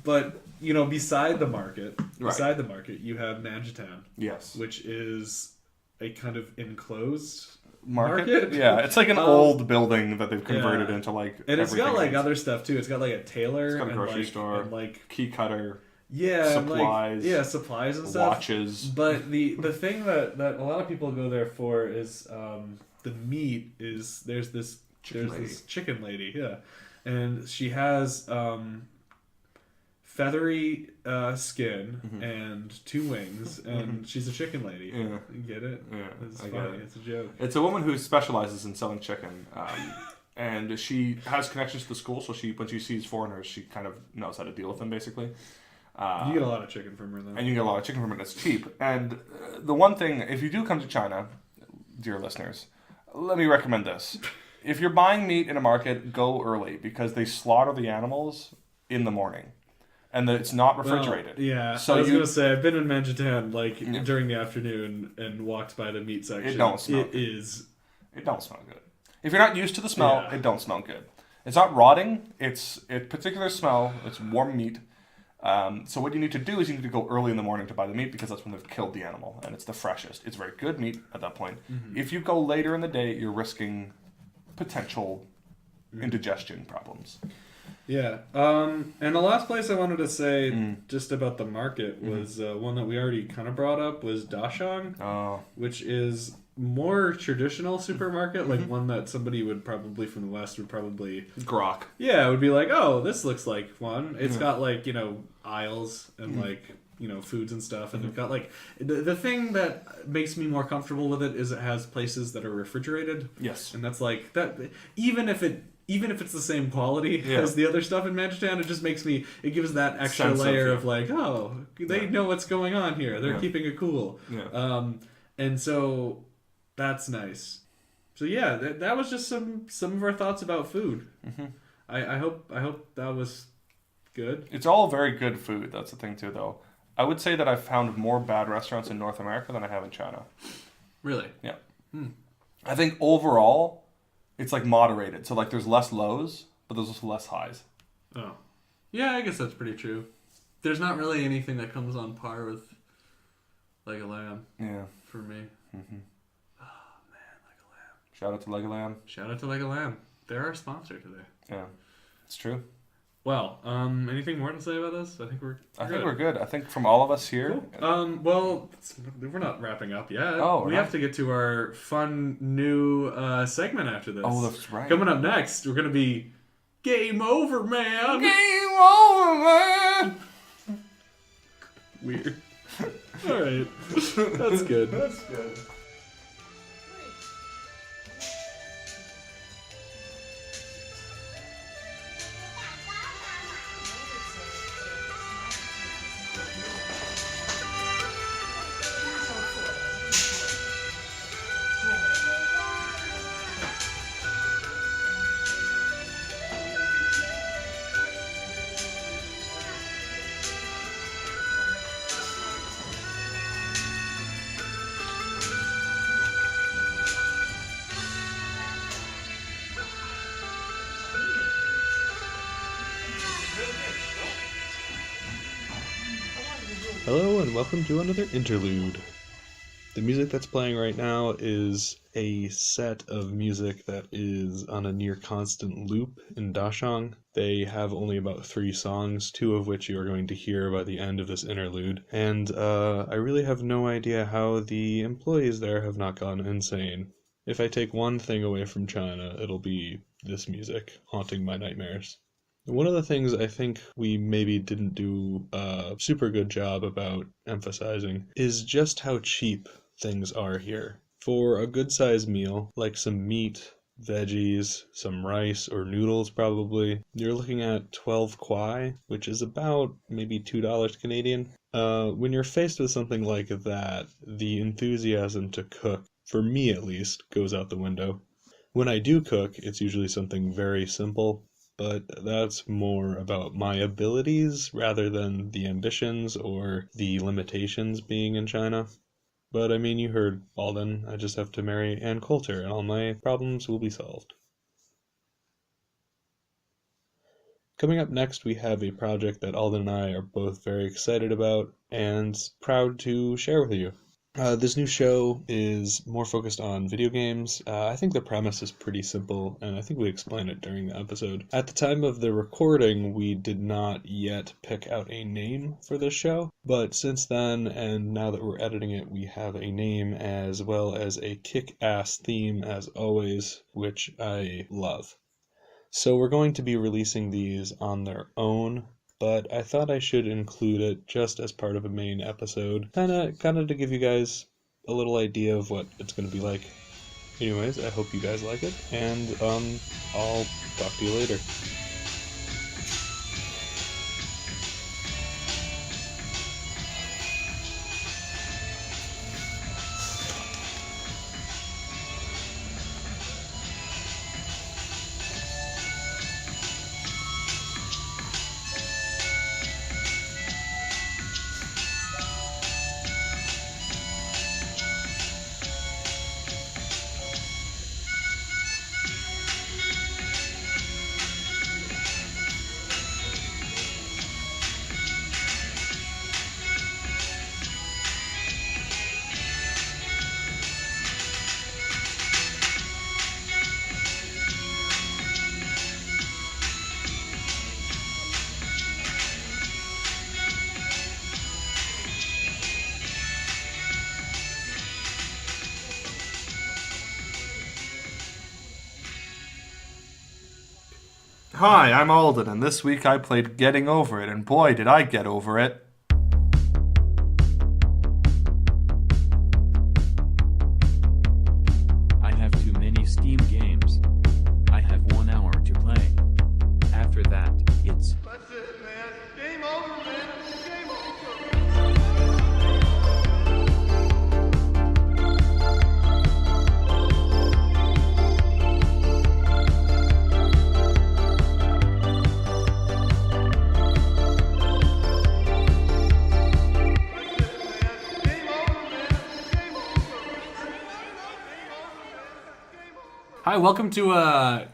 But beside the market, Right. you have Nanjitan, Yes. which is a kind of enclosed Market? Yeah, it's like an old building that they've converted yeah. into like. and it's got everything else. other stuff too. It's got a tailor, It's got a and grocery store. and Key cutter, yeah, and, supplies, supplies and stuff. watches. But the thing that a lot of people go there for is the meat is there's this chicken lady, yeah, and she has feathery skin and 2 wings, and she's a chicken lady. Yeah. You get it? Yeah, It's I funny. get it. It's a joke. It's a woman who specializes in selling chicken, and she has connections to the school. So when she sees foreigners, she kind of knows how to deal with them, basically. You get a lot of chicken from her, though. And you get a lot of chicken from it. It's cheap. And the one thing, if you do come to China, dear listeners, let me recommend this. If you're buying meat in a market, go early because they slaughter the animals in the morning. And it's not refrigerated. Well, yeah, So I was gonna say I've been in Manjitan during the afternoon and walked by the meat section. It don't smell It is. It don't smell good. If you're not used to the smell, Yeah. it don't smell good. It's not rotting. It's a particular smell. It's warm meat. So what you need to do is you need to go early in the morning to buy the meat because that's when they've killed the animal and it's the freshest. It's very good meat at that point. If you go later in the day, you're risking potential indigestion problems. Yeah. And the last place I wanted to say just about the market was one that we already kind of brought up was Dashang, which is more traditional supermarket, like one that somebody would probably from the West would probably Grok. would be like, oh, this looks like one. It's got aisles and foods and stuff, and they've got like the thing that makes me more comfortable with it is it has places that are refrigerated. Yes. And that's like that. Even if it's the same quality as the other stuff in Manchitown, it gives that extra Sense layer of, of like, oh, they know what's going on here. They're keeping it cool. Yeah. And so that's nice. So yeah, that was just some of our thoughts about food. Mm-hmm. I hope that was good. It's all very good food. That's the thing too, though. I would say that I've found more bad restaurants in North America than I have in China. Really? Yeah. I think overall, it's like moderated. So like there's less lows, but there's also less highs. Oh. Yeah, I guess that's pretty true. There's not really anything that comes on par with Leg of Lamb. Yeah. For me. Mm-hmm. Oh, man, Leg of Lamb. Shout out to Leg of Lamb. Shout out to Leg of Lamb. They're our sponsor today. Yeah. It's true. Well, anything more to say about this? I think we're good. I think from all of us here. Cool. Well, we're not wrapping up yet. Oh, we have to get to our fun new segment after this. Oh, that's right. Coming up next, we're gonna be Game Over, man. Game over, man. Weird. All right, that's good. That's good. Hello and welcome to another interlude. The music that's playing right now is a set of music that is on a near constant loop in Dashang. They have only about 3 songs, 2 of which you are going to hear by the end of this interlude. And I really have no idea how the employees there have not gone insane. If I take one thing away from China, it'll be this music haunting my nightmares. One of the things I think we maybe didn't do a super good job about emphasizing is just how cheap things are here. For a good-sized meal, like some meat, veggies, some rice or noodles probably, you're looking at 12 kwai, which is about maybe $2 Canadian. When you're faced with something like that, the enthusiasm to cook, for me at least, goes out the window. When I do cook, it's usually something very simple, but that's more about my abilities rather than the ambitions or the limitations being in China. But I mean, you heard Alden. I just have to marry Ann Coulter and all my problems will be solved. Coming up next, we have a project that Alden and I are both very excited about and proud to share with you. This new show is more focused on video games. I think the premise is pretty simple, and I think we explained it during the episode. At the time of the recording, we did not yet pick out a name for this show, but since then, and now that we're editing it, we have a name as well as a kick-ass theme as always, which I love. So we're going to be releasing these on their own, but I thought I should include it just as part of a main episode, kind of to give you guys a little idea of what it's going to be like. Anyways, I hope you guys like it, and I'll talk to you later. Hi, I'm Alden, and this week I played Getting Over It, and boy, did I get over it. Hi, welcome to a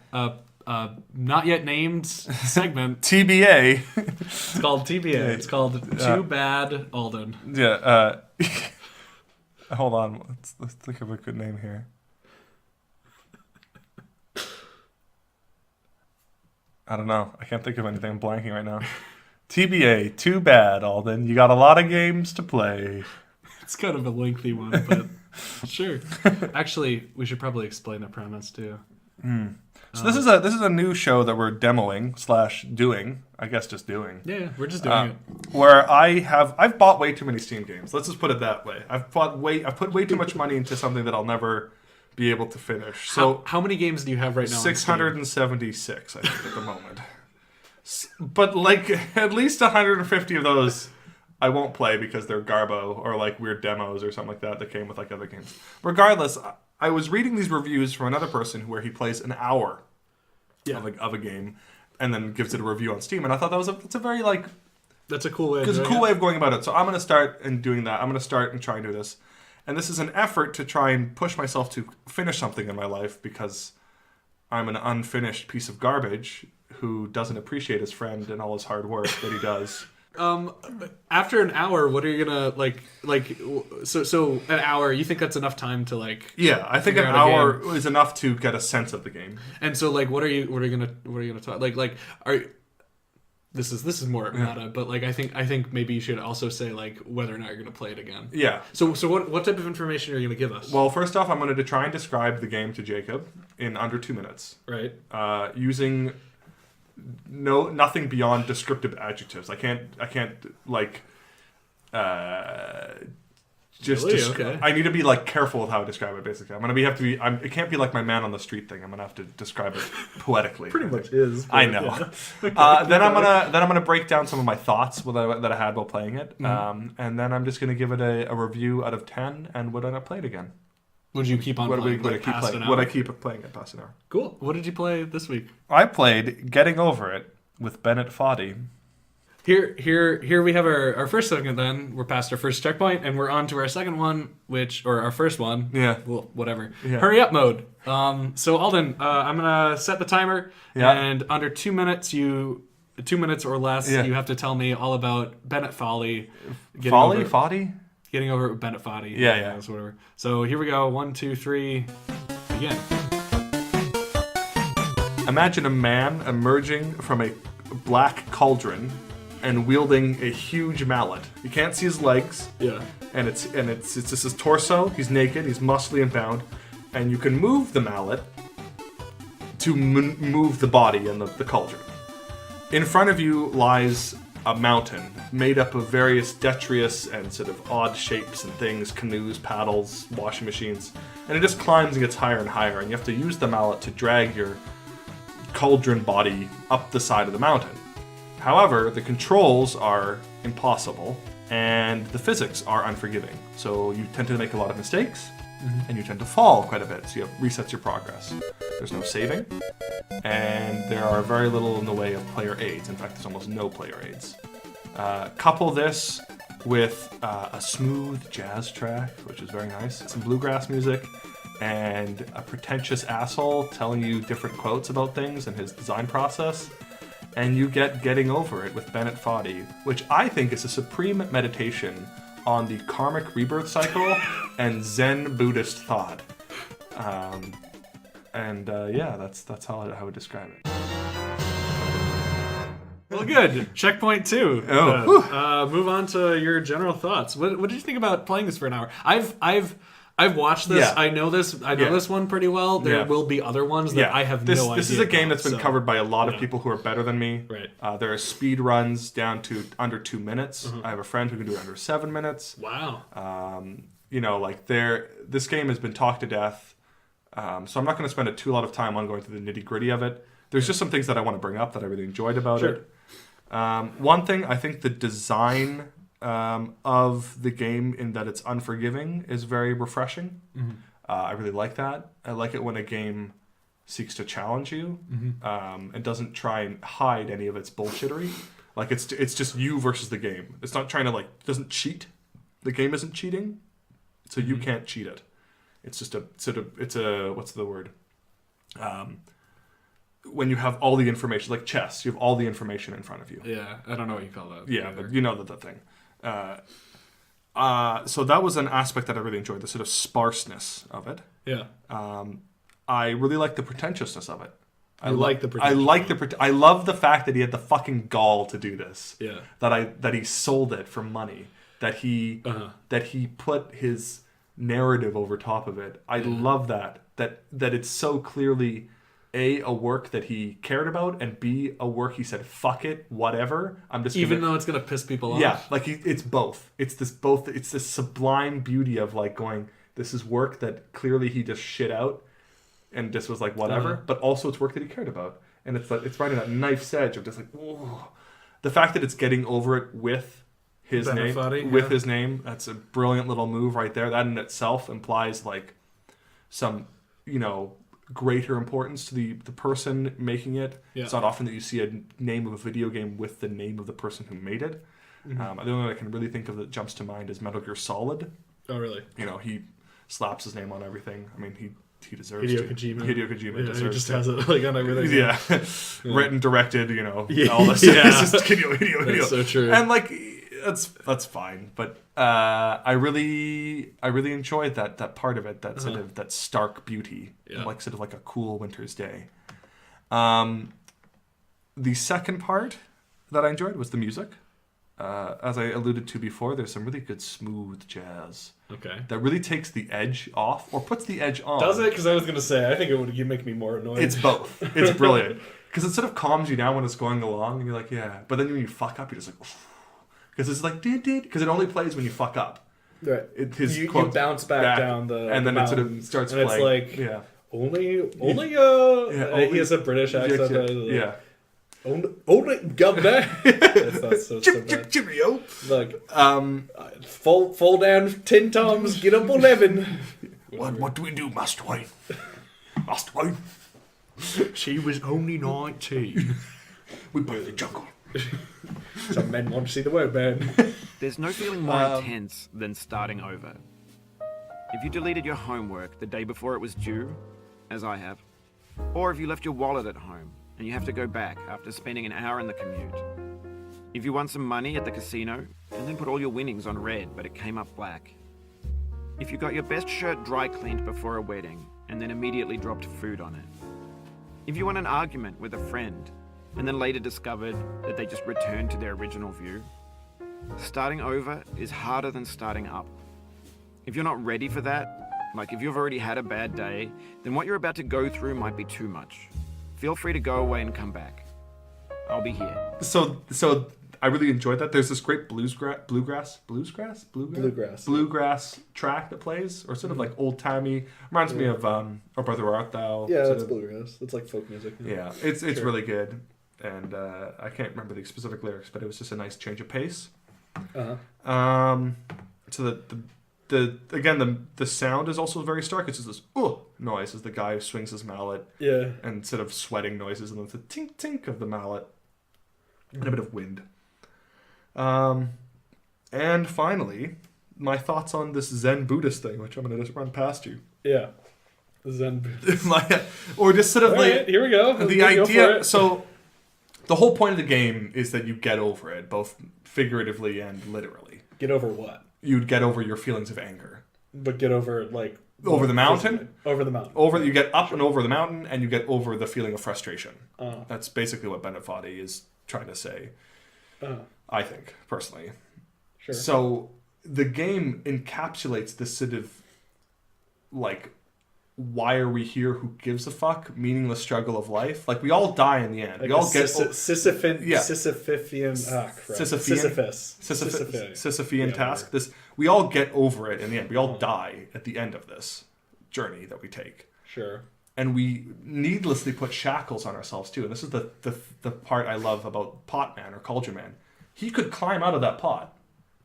not yet named segment. TBA. It's called TBA. It's called Too Bad Alden. Yeah. Hold on. Let's think of a good name here. I don't know. I can't think of anything. I'm blanking right now. TBA. Too bad, Alden. You got a lot of games to play. It's kind of a lengthy one, but sure. Actually, we should probably explain the premise too. So this is a new show that we're demoing / doing. I guess just doing. Yeah, we're just doing it. Where I've bought way too many Steam games. Let's just put it that way. I've put way too much money into something that I'll never be able to finish. So how many games do you have right now? 676, I think, at the moment. But like at least 150 of those I won't play because they're garbo or like weird demos or something like that came with like other games. Regardless, I was reading these reviews from another person where he plays an hour of a game and then gives it a review on Steam, and I thought that's a very like that's a cool way. It's a cool way of going about it. So I'm going to start and doing that. I'm going to start and try and do this. And this is an effort to try and push myself to finish something in my life because I'm an unfinished piece of garbage who doesn't appreciate his friend and all his hard work that he does. After an hour, what are you gonna like? So an hour, you think that's enough time to like? Yeah, I think an hour is enough to get a sense of the game. And so, like, what are you gonna talk? This is more meta, but like I think maybe you should also say like whether or not you're gonna play it again. Yeah. So what type of information are you gonna give us? Well, first off, I'm going to try and describe the game to Jacob in under 2 minutes. Right. Using nothing beyond descriptive adjectives. I can't like just really? Okay. I need to be like careful with how I describe it. Basically, it can't be like my man on the street thing. I'm gonna have to describe it poetically. Pretty much is. I know. Yeah. Then I'm gonna break down some of my thoughts that I had while playing it, and then I'm just gonna give it a review out of 10. And would I play it again? Would you keep on playing? Would I keep playing it past an hour? Cool. What did you play this week? I played Getting Over It with Bennett Foddy. Here we have our first segment. Then we're past our first checkpoint, and we're on to our second one, or our first one. Yeah. Well, whatever. Yeah. Hurry up mode. So Alden, I'm gonna set the timer, and under 2 minutes, 2 minutes or less, you have to tell me all about Bennett Foddy. Foddy? Getting over it with Bennett Foddy. Yeah. That's whatever. So here we go. 1, 2, 3. Begin. Imagine a man emerging from a black cauldron and wielding a huge mallet. You can't see his legs. Yeah. And it's just his torso. He's naked. He's muscly and bound. And you can move the mallet to move the body in the cauldron. In front of you lies a mountain made up of various detritus and sort of odd shapes and things, canoes, paddles, washing machines, and it just climbs and gets higher and higher, and you have to use the mallet to drag your cauldron body up the side of the mountain. However, the controls are impossible, and the physics are unforgiving, so you tend to make a lot of mistakes, and you tend to fall quite a bit, so you have resets your progress. There's no saving, and there are very little in the way of player aids. In fact, there's almost no player aids. Couple this with a smooth jazz track, which is very nice, some bluegrass music, and a pretentious asshole telling you different quotes about things and his design process, and you get Getting Over It with Bennett Foddy, which I think is a supreme meditation on the karmic rebirth cycle and Zen Buddhist thought. That's how I would describe it. Well, good. Checkpoint 2. Move on to your general thoughts. What did you think about playing this for an hour? I've watched this. Yeah. I know this one pretty well. There will be other ones that I have no idea. This is a game that's been covered by a lot of people who are better than me. Right. There are speed runs down to under 2 minutes. I have a friend who can do it under 7 minutes. Wow. This game has been talked to death. So I'm not going to spend a lot of time on going through the nitty gritty of it. There's just some things that I want to bring up that I really enjoyed about it. One thing, I think the design of the game in that it's unforgiving is very refreshing. I really like that. I like it when a game seeks to challenge you and doesn't try and hide any of its bullshittery. Like it's just you versus the game. It's not trying to doesn't cheat. The game isn't cheating, so you can't cheat it. It's just what's the word? when you have all the information, like chess, you have all the information in front of you. Yeah, I don't know what you call that. Yeah, either. but you know the thing. So that was an aspect that I really enjoyed, the sort of sparseness of it. Yeah. I really like the pretentiousness of it. I like the I like I love the fact that he had the fucking gall to do this. Yeah. That he sold it for money. That he put his narrative over top of it. I love that. That it's so clearly a work that he cared about, and B, a work he said, fuck it, whatever. I'm just even though it's gonna piss people off. Yeah, like it's both. It's this sublime beauty of like going, this is work that clearly he just shit out and just was like whatever, but also it's work that he cared about. And it's like it's right in that knife's edge of just like, oh, the fact that it's getting over it with his Benefati, name, that's a brilliant little move right there. That in itself implies like some, greater importance to the person making it. Yeah. It's not often that you see a name of a video game with the name of the person who made it. The only one I can really think of that jumps to mind is Metal Gear Solid. Oh, really? He slaps his name on everything. I mean, he deserves Hideo to. Kojima. Hideo Kojima deserves he just to. has it like on everything. Yeah. Written, directed, all this. Yeah. It's just Hideo. That's so true. And like, that's fine. But I really enjoyed that part of it, that sort of that stark beauty, like sort of like a cool winter's day. The second part that I enjoyed was the music. As I alluded to before, there's some really good smooth jazz. Okay. That really takes the edge off, or puts the edge on. Does it? Because I was going to say, I think it would make me more annoyed. It's both. It's brilliant. Because it sort of calms you down when it's going along, and you're like, yeah. But then when you fuck up, you're just like, because it's like, because it only plays when you fuck up. Right. You bounce back down the and then mountain, it sort of starts and playing. It's like, yeah. Only he has a British accent. Yeah. Only governor. That's so bad. Cheerio. Like, fall down 10 times, get up 11. What do we do, Master Wife? Master Wife. She was only 19. We burn the jungle. Some men want to see the word burn. There's no feeling more intense than starting over. If you deleted your homework the day before it was due, as I have, or if you left your wallet at home and you have to go back after spending an hour in the commute. If you won some money at the casino and then put all your winnings on red but it came up black. If you got your best shirt dry cleaned before a wedding and then immediately dropped food on it. If you won an argument with a friend and then later discovered that they just returned to their original view. Starting over is harder than starting up. If you're not ready for that, like if you've already had a bad day, then what you're about to go through might be too much. Feel free to go away and come back. I'll be here. So I really enjoyed that. There's this great bluegrass track that plays, or sort of like old timey. Reminds me of "Oh Brother Art Thou." Yeah, that's bluegrass. It's like folk music. Yeah, it's really good, and I can't remember the specific lyrics, but it was just a nice change of pace. So the sound is also very stark. It's just this noise as the guy swings his mallet. Yeah. And sort of sweating noises, and then the tink tink of the mallet, and a bit of wind. And finally, my thoughts on this Zen Buddhist thing, which I'm going to just run past you. Yeah. Zen Buddhist. Or just sort of here we go. The idea. So the whole point of the game is that you get over it, both figuratively and literally. Get over what? You'd get over your feelings of anger. But get over over the mountain. Over the mountain. You get up and over the mountain, and you get over the feeling of frustration. That's basically what Benefati is trying to say. I think personally. Sure. So the game encapsulates this sort of like, why are we here? Who gives a fuck? Meaningless struggle of life. Like, we all die in the end. Like we all get Sisyphean task. We all get over it in the end. We all die at the end of this journey that we take. Sure. And we needlessly put shackles on ourselves too. And this is the part I love about Pot Man or Cauldron Man. He could climb out of that pot.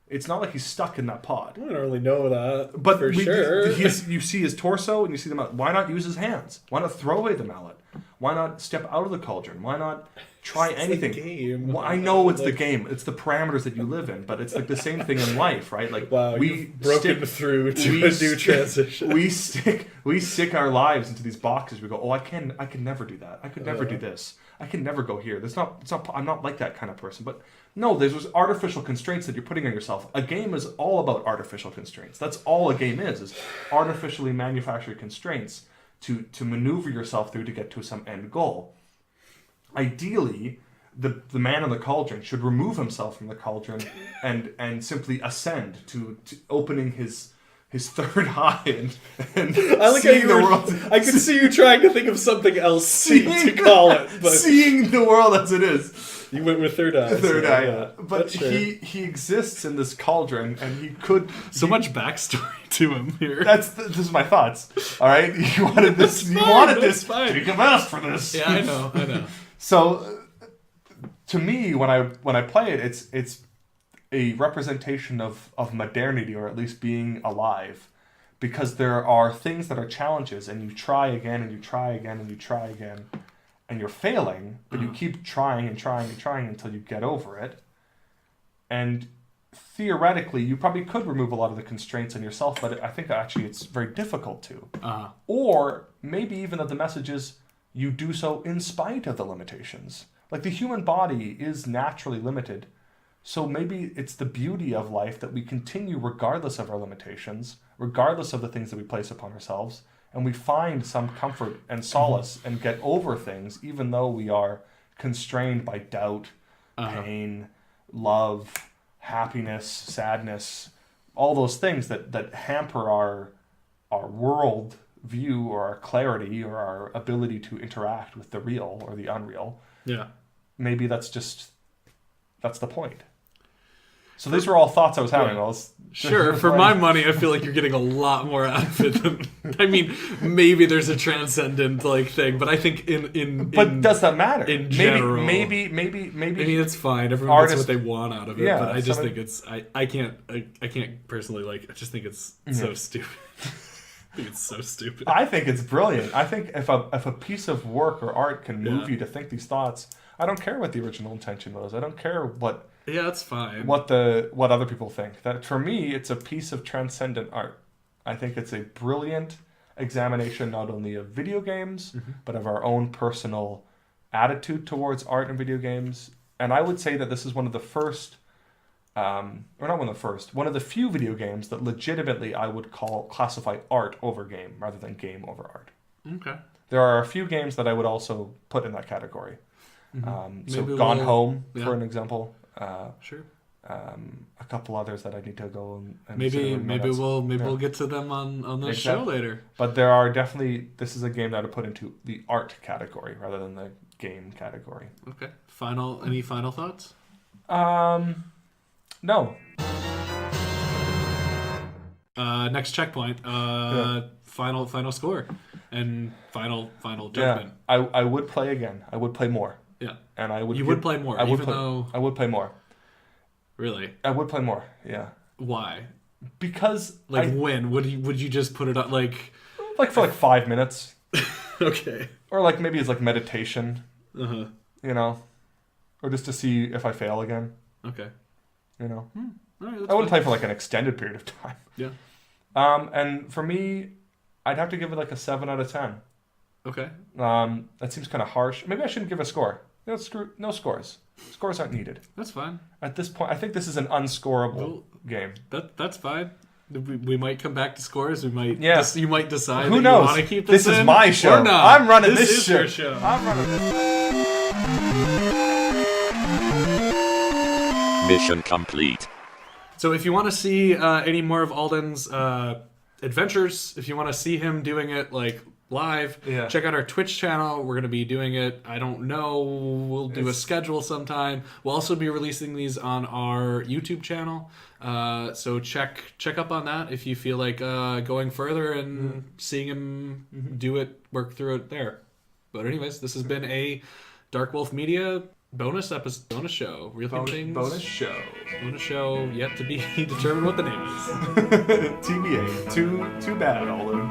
It's not like he's stuck in that pot. I don't really know that, but for sure. You see his torso and you see the mallet. Why not use his hands? Why not throw away the mallet? Why not step out of the cauldron? Why not try anything? The game. Well, I know it's the game. It's the parameters that you live in, but it's like the same thing in life, right? Like you've broken through to a new transition. We stick our lives into these boxes. We go, oh, I can never do that. I could never do this. I can never go here. I'm not like that kind of person. But no, there's those artificial constraints that you're putting on yourself. A game is all about artificial constraints. That's all a game is artificially manufactured constraints to maneuver yourself through to get to some end goal. Ideally, the man in the cauldron should remove himself from the cauldron and simply ascend to opening his third eye and I like seeing the world. I could see you trying to think of something else to call it, but seeing the world as it is. You went with third eye. Third eye, yeah. But he exists in this cauldron, and he could. Much backstory to him here. This is my thoughts. All right, you wanted this. You wanted this. Jacob asked for this. Yeah, I know. So, to me, when I play it, it's a representation of modernity, or at least being alive, because there are things that are challenges, and you try again, and you try again, and you try again, and you're failing, but you keep trying and trying and trying until you get over it. And theoretically, you probably could remove a lot of the constraints on yourself, but I think actually it's very difficult to. Or maybe even that the message is you do so in spite of the limitations. Like, the human body is naturally limited. So maybe it's the beauty of life that we continue regardless of our limitations, regardless of the things that we place upon ourselves, and we find some comfort and solace and get over things, even though we are constrained by doubt, pain, love, happiness, sadness, all those things that hamper our world view or our clarity or our ability to interact with the real or the unreal. Yeah. Maybe that's the point. So these were all thoughts I was having. Yeah. Sure, for my money, I feel like you're getting a lot more out of it than... I mean, maybe there's a transcendent thing, but I think But does that matter? In general... Maybe... I mean, it's fine. Everyone gets what they want out of it, but I just think it's... I can't personally like... I just think it's so stupid. I think it's so stupid. I think it's brilliant. I think if a piece of work or art can move you to think these thoughts, I don't care what the original intention was. I don't care what... Yeah, that's fine. What other people think. That for me, it's a piece of transcendent art. I think it's a brilliant examination not only of video games, but of our own personal attitude towards art and video games. And I would say that this is one of the first, one of the few video games that legitimately I would classify art over game rather than game over art. Okay. There are a few games that I would also put in that category. So Gone Home, for an example. Sure. A couple others that I need to go and maybe we'll get to them on this show later. But there are definitely, this is a game that I would put into the art category rather than the game category. Okay. Any final thoughts? No. Next checkpoint. Final score and final judgment. Yeah. I would play again. I would play more. Yeah. And I would. You would play more, I would play more. Really? I would play more. Yeah. Why? Because when would you just put it on for 5 minutes? Okay. Or maybe it's meditation. You know, or just to see if I fail again. Okay. You know. All right, I wouldn't play for an extended period of time. Yeah. And for me, I'd have to give it a 7 out of 10. Okay. That seems kind of harsh. Maybe I shouldn't give a score. No scores. Scores aren't needed. That's fine. At this point, I think this is an unscorable game. That's fine. We might come back to scores. We might. Yeah. You might decide. Who that knows? You want to keep this is my show. Or not. I'm running this show. Your show. I'm running this. Mission complete. So if you want to see any more of Alden's adventures, if you want to see him doing it live, check out our Twitch channel. We're going to be doing it, I don't know, we'll do a schedule sometime. We'll also be releasing these on our YouTube channel. So check up on that if you feel like going further and seeing him work through it there. But anyways, this has been a Dark Wolf Media bonus show. Bonus show yet to be determined what the name is. TBA. Too bad, Alden.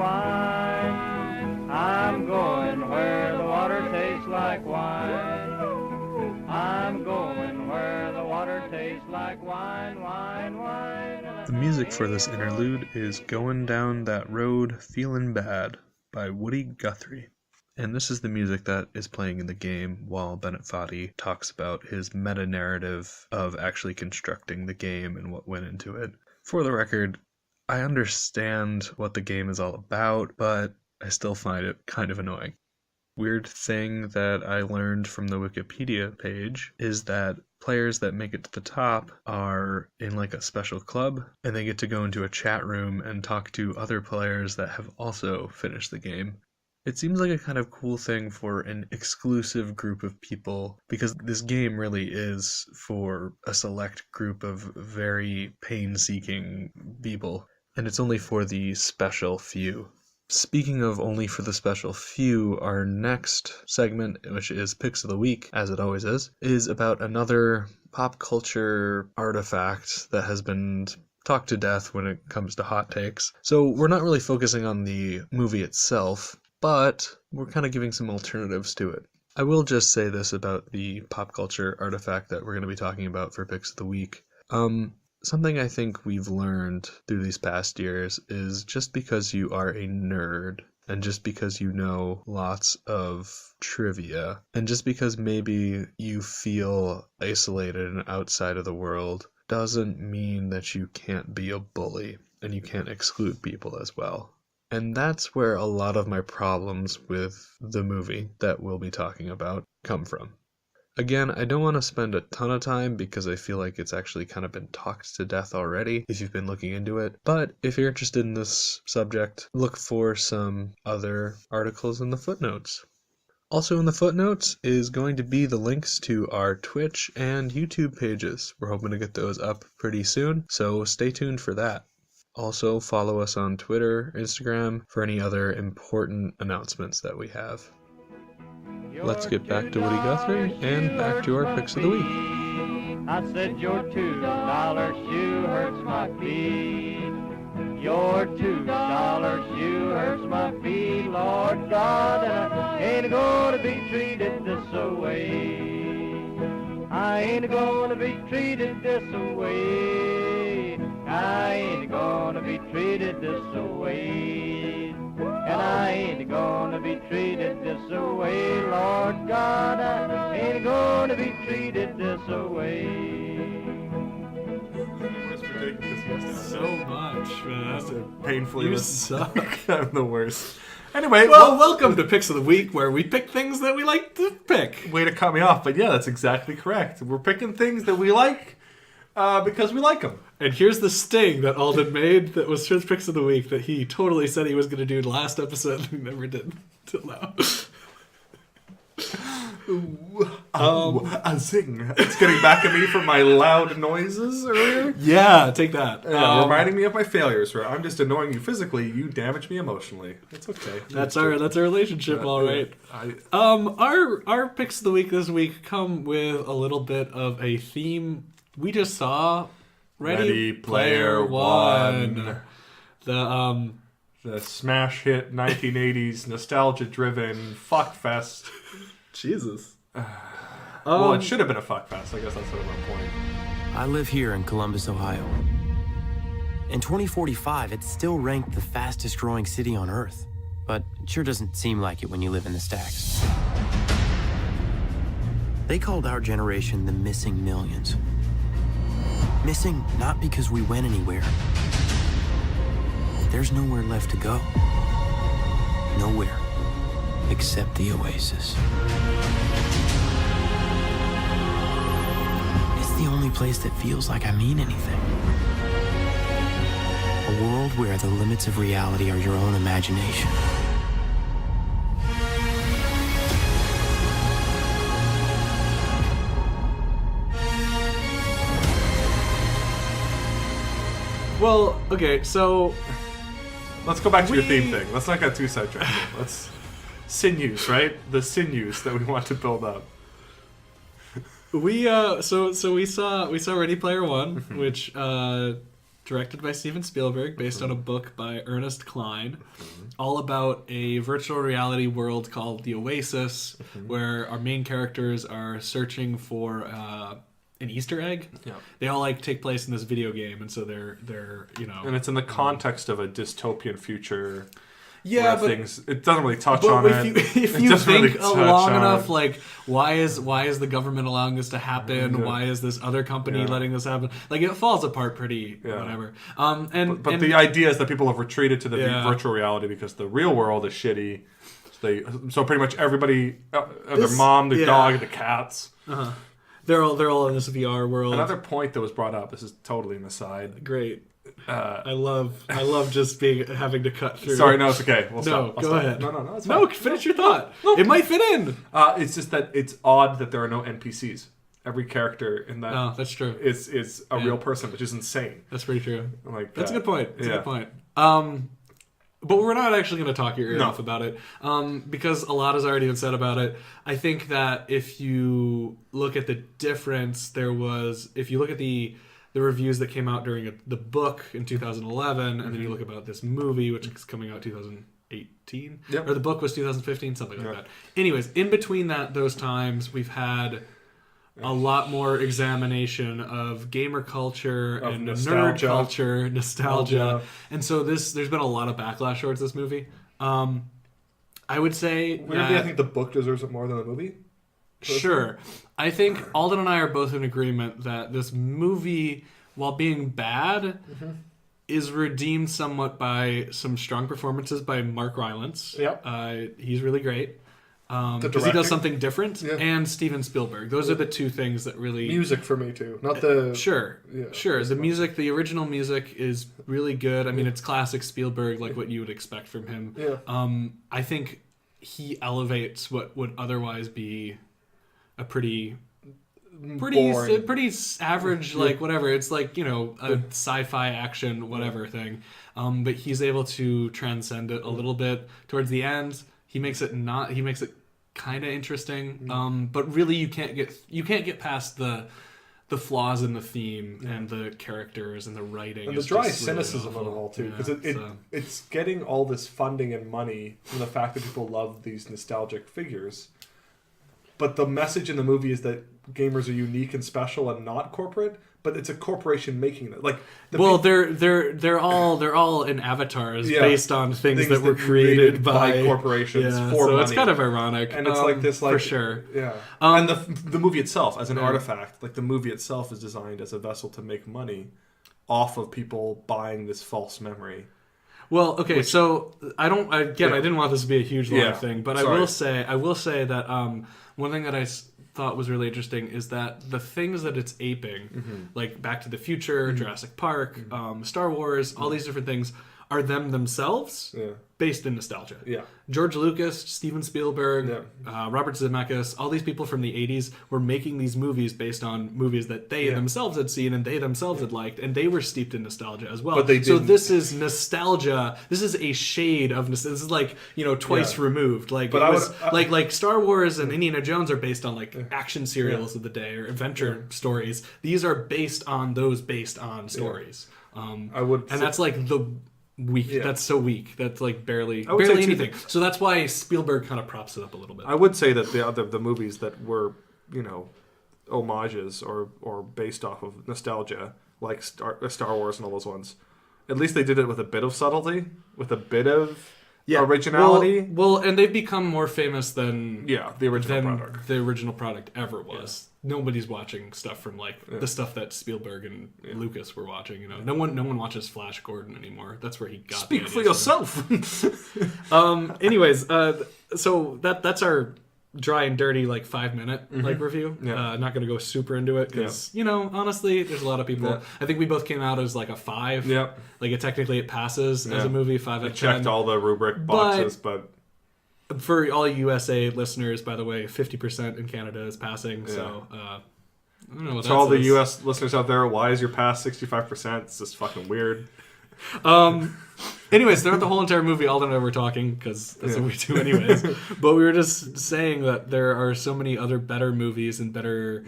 wine. I'm going where the water tastes like wine. I'm going where the water tastes like wine, wine, wine. The music for this interlude is Going Down That Road Feelin' Bad by Woody Guthrie. And this is the music that is playing in the game while Bennett Foddy talks about his meta-narrative of actually constructing the game and what went into it. For the record, I understand what the game is all about, but I still find it kind of annoying. Weird thing that I learned from the Wikipedia page is that players that make it to the top are in like a special club, and they get to go into a chat room and talk to other players that have also finished the game. It seems like a kind of cool thing for an exclusive group of people, because this game really is for a select group of very painseeking people, and it's only for the special few. Speaking of only for the special few, our next segment, which is Picks of the Week, as it always is about another pop culture artifact that has been talked to death when it comes to hot takes. So we're not really focusing on the movie itself, but we're kind of giving some alternatives to it. I will just say this about the pop culture artifact that we're going to be talking about for Picks of the Week. Something I think we've learned through these past years is just because you are a nerd, and just because you know lots of trivia, and just because maybe you feel isolated and outside of the world, doesn't mean that you can't be a bully, and you can't exclude people as well. And that's where a lot of my problems with the movie that we'll be talking about come from. Again, I don't want to spend a ton of time because I feel like it's actually kind of been talked to death already if you've been looking into it. But if you're interested in this subject, look for some other articles in the footnotes. Also in the footnotes is going to be the links to our Twitch and YouTube pages. We're hoping to get those up pretty soon, so stay tuned for that. Also follow us on Twitter, Instagram for any other important announcements that we have. Let's get back to Woody Guthrie and back to our Picks of the Week. I said your $2 shoe hurts my feet. Your $2 shoe hurts my feet, Lord God, and I ain't gonna be treated this way. I ain't gonna be treated this way. I ain't gonna be treated this way. And I ain't gonna be treated this way, Lord God, I ain't gonna be treated this way. So much, man. Painfully, You suck. I'm the worst. Anyway, Well, welcome to Picks of the Week, where we pick things that we like to pick. way to cut me off, but yeah, that's exactly correct. We're picking things that we like because we like them. And here's the sting that Alden made that was his Picks of the Week that he totally said he was going to do last episode and he never did till now. A zing. It's getting back at me for my loud noises earlier. Yeah, take that. Reminding me of my failures, where I'm just annoying you physically, you damage me emotionally. It's okay. That's our relationship, all right. Our Picks of the Week this week come with a little bit of a theme we just saw. Ready Player One. The smash hit 1980s nostalgia-driven fuckfest. Jesus. Well, it should have been a fuckfest. I guess that's sort of my point. I live here in Columbus, Ohio. In 2045, it's still ranked the fastest growing city on Earth. But it sure doesn't seem like it when you live in the stacks. They called our generation the missing millions. Missing not because we went anywhere. There's nowhere left to go. Nowhere except the oasis. It's the only place that feels like I mean anything. A world where the limits of reality are your own imagination. Well, okay, so Let's go back to your theme thing. Let's not get too sidetracked. Let's sinews, right? The sinews that we want to build up. we saw Ready Player One, which directed by Steven Spielberg, based on a book by Ernest Cline, all about a virtual reality world called the Oasis, where our main characters are searching for an Easter egg. Yeah. They all like take place in this video game, and so they're And it's in the context of a dystopian future. yeah, where but things it doesn't really touch but on if it. you, if It you doesn't really think touch long on enough, it. like why is the government allowing this to happen? Yeah. Why is this other company Yeah. letting this happen? Like it falls apart pretty whatever. But the idea is that people have retreated to the Yeah. virtual reality because the real world is shitty. So pretty much everybody, their This- mom, the yeah. dog, the cats. they're all in this VR world. Another point that was brought up. This is totally an aside. Great. I love just having to cut through. Sorry, no, it's okay. We'll No, stop. I'll go stop. ahead. No, it's No, fine. finish your thought. It might fit in. It's just that it's odd that there are no NPCs. Every character in that No, that's true. is a real person, which is insane. That's pretty true. Like That's a good point. That's a Yeah. good point. But we're not actually going to talk your ear No. off about it, because a lot has already been said about it. I think that if you look at the difference, if you look at the reviews that came out during the book in 2011, and then you look about this movie, which is coming out 2018, Yep. or the book was 2015, something like that. Anyways, in between those times, we've had a lot more examination of gamer culture Of and nostalgia. nerd culture, nostalgia. And so there's been a lot of backlash towards this movie. I would say Weirdly, that, I think the book deserves it more than the movie. sure. I think Alden and I are both in agreement that this movie, while being bad, is redeemed somewhat by some strong performances by Mark Rylance. Yep. He's really great. Because he directing? does something different. Yeah. And Steven Spielberg. Those are the two things that really... Music for me too, not the Sure, Yeah. sure. The music, the original music is really good. I mean, it's classic Spielberg, like what you would expect from him. Yeah. I think he elevates what would otherwise be a pretty boring. average, like whatever. It's like, a sci-fi action whatever thing. But he's able to transcend it a little bit towards the end. He makes it kind of interesting. But really, you can't get past the flaws in the theme and the characters and the writing and the is dry just really cynicism of it awful. all too, Yeah, because it's getting all this funding and money from the fact that people love these nostalgic figures. But the message in the movie is that gamers are unique and special and not corporate. But it's a corporation making it. Like they're all in avatars based on things that were created by corporations for so money. it's kind of ironic, And it's like this, for sure. Yeah. And the movie itself, as an artifact, like the movie itself is designed as a vessel to make money off of people buying this false memory. Well, okay, so I didn't want this to be a huge long thing, but Sorry. I will say that one thing that I thought was really interesting is that the things that it's aping, like Back to the Future, Jurassic Park, Star Wars, all these different things, are them themselves based in nostalgia. Yeah. George Lucas, Steven Spielberg, Robert Zemeckis, all these people from the 80s were making these movies based on movies that they themselves had seen and they themselves had liked, and they were steeped in nostalgia as well. But they so didn't. this is nostalgia. This is a shade of nostalgia. This is like, twice removed. Like, But it I was, would- like Star Wars and Indiana Jones are based on like action serials of the day or adventure stories. These are based on stories. And that's like the weak. That's so weak. That's like barely would say too anything. So that's why Spielberg kind of props it up a little bit. I would say that the movies that were, homages or based off of nostalgia, like Star Wars and all those ones, at least they did it with a bit of subtlety, with a bit of originality. Well, and they've become more famous than the original product ever was. Nobody's watching stuff from the stuff that Spielberg and Lucas were watching. No one watches Flash Gordon anymore. That's where he got. Speak the for ideas from. yourself. Anyways, so that's our dry and dirty 5-minute review. Not going to go super into it because honestly, there's a lot of people. Yeah. I think we both came out as a 5. Yep. Technically it passes as a movie. 5 out of 10. Checked all the rubric boxes, but for all USA listeners, by the way, 50% in Canada is passing. So I don't know what to all the US listeners out there, why is your pass 65%? It's just fucking weird. Anyways, throughout the whole entire movie, Alden and I were talking because that's what we do anyways. But we were just saying that there are so many other better movies and better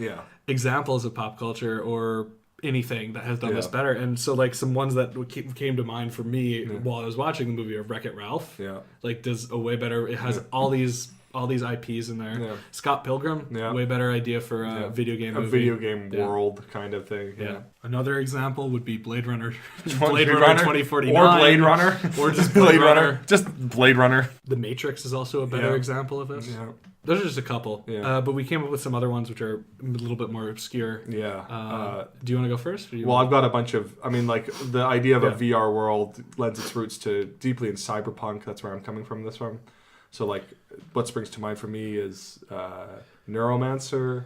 examples of pop culture or anything that has done this Yeah. better. And so like some ones that came to mind for me while I was watching the movie are Wreck-It Ralph. Yeah. Like does a way better. It has all these IPs in there. Yeah. Scott Pilgrim, way better idea for a video game movie. video game world kind of thing. Yeah. Another example would be Blade Runner. Blade Runner 2049. or Blade Runner Or just Blade Runner. Just Blade Runner. The Matrix is also a better example of this. Yeah. Those are just a couple. Yeah. But we came up with some other ones which are a little bit more obscure. Yeah. Do you want to go first? Well, I've got a bunch of. I mean, like the idea of a VR world lends its roots to deeply in cyberpunk. That's where I'm coming from. This one. So, like, what springs to mind for me is Neuromancer.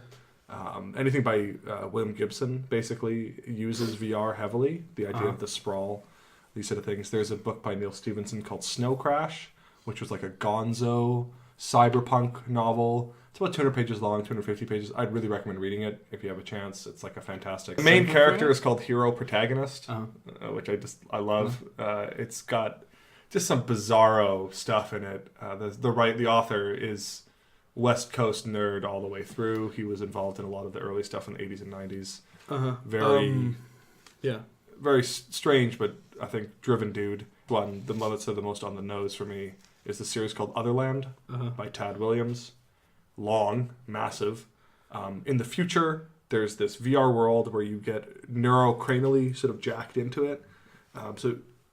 Anything by William Gibson basically uses VR heavily. The idea of the sprawl, these sort of things. There's a book by Neil Stephenson called Snow Crash, which was like a gonzo cyberpunk novel. It's about 200 pages long, 250 pages. I'd really recommend reading it if you have a chance. It's like a fantastic. The main character is called Hero Protagonist, which I love. It's got just some bizarro stuff in it. The author is West Coast nerd all the way through. He was involved in a lot of the early stuff in the 80s and 90s. Very strange, but I think driven dude. The one that's the most on the nose for me is the series called Otherland by Tad Williams. Long, massive. In the future, there's this VR world where you get neurocranially sort of jacked into it.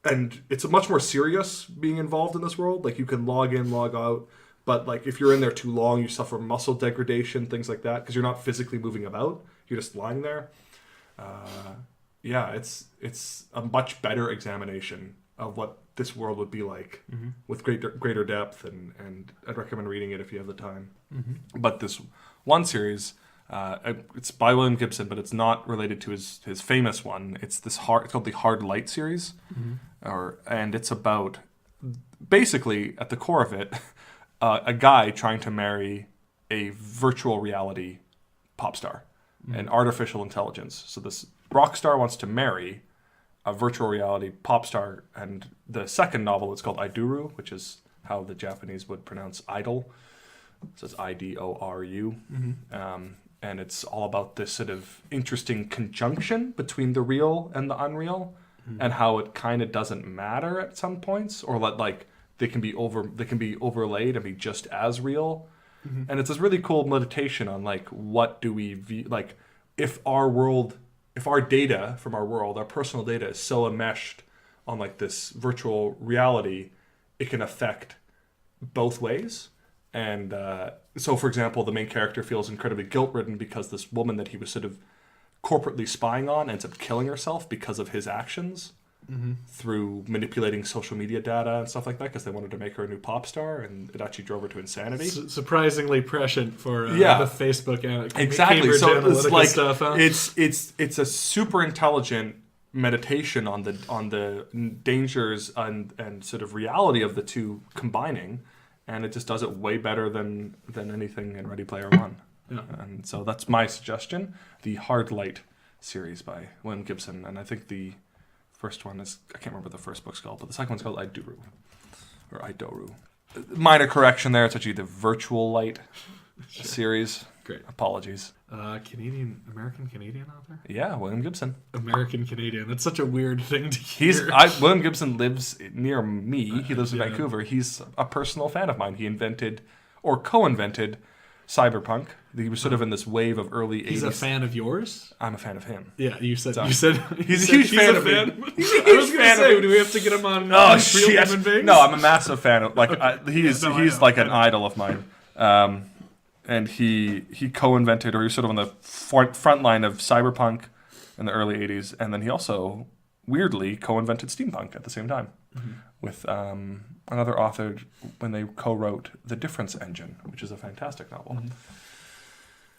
And it's a much more serious being involved in this world. Like, you can log in, log out, but like if you're in there too long, you suffer muscle degradation, things like that, because you're not physically moving about. You're just lying there. It's a much better examination of what this world would be like with greater depth, and I'd recommend reading it if you have the time. But this one series, it's by William Gibson, but it's not related to his famous one. It's called the Hard Light series, and it's about, basically at the core of it, a guy trying to marry a virtual reality pop star, an artificial intelligence. So this rock star wants to marry a virtual reality pop star, and the second novel is called Iduru, which is how the Japanese would pronounce idol. So it's IDORU. And it's all about this sort of interesting conjunction between the real and the unreal, and how it kind of doesn't matter at some points, or like they can be overlaid and be just as real. And it's this really cool meditation on like, what do we view, like if our data from our world, our personal data, is so enmeshed on like this virtual reality, it can affect both ways. And so, for example, the main character feels incredibly guilt-ridden because this woman that he was sort of corporately spying on ends up killing herself because of his actions through manipulating social media data and stuff like that, because they wanted to make her a new pop star, and it actually drove her to insanity. Surprisingly prescient for the Facebook exactly. Cambridge So Analytica it's like stuff. Huh? It's a super intelligent meditation on the dangers and sort of reality of the two combining. And it just does it way better than anything in Ready Player One. Yeah. And so that's my suggestion. The Hard Light series by William Gibson. And I think the first one is, I can't remember the first book's called, but the second one's called Iduru. Or Idoru. Minor correction there. It's actually the Virtual Light series. Great. Apologies. American Canadian author? Yeah, William Gibson. American Canadian. That's such a weird thing to hear. William Gibson lives near me. He lives in Vancouver. He's a personal fan of mine. He invented or co-invented cyberpunk. He was sort of in this wave of early 80s. He's a fan of yours? I'm a fan of him. Yeah, you said he's a huge fan of me. He's a huge fan of me. Do we have to get him on Real Human Beings? No, I'm a massive fan of he's like an idol of mine. And he co-invented, or he was sort of on the front line of cyberpunk in the early 80s. And then he also, weirdly, co-invented steampunk at the same time with another author when they co-wrote The Difference Engine, which is a fantastic novel.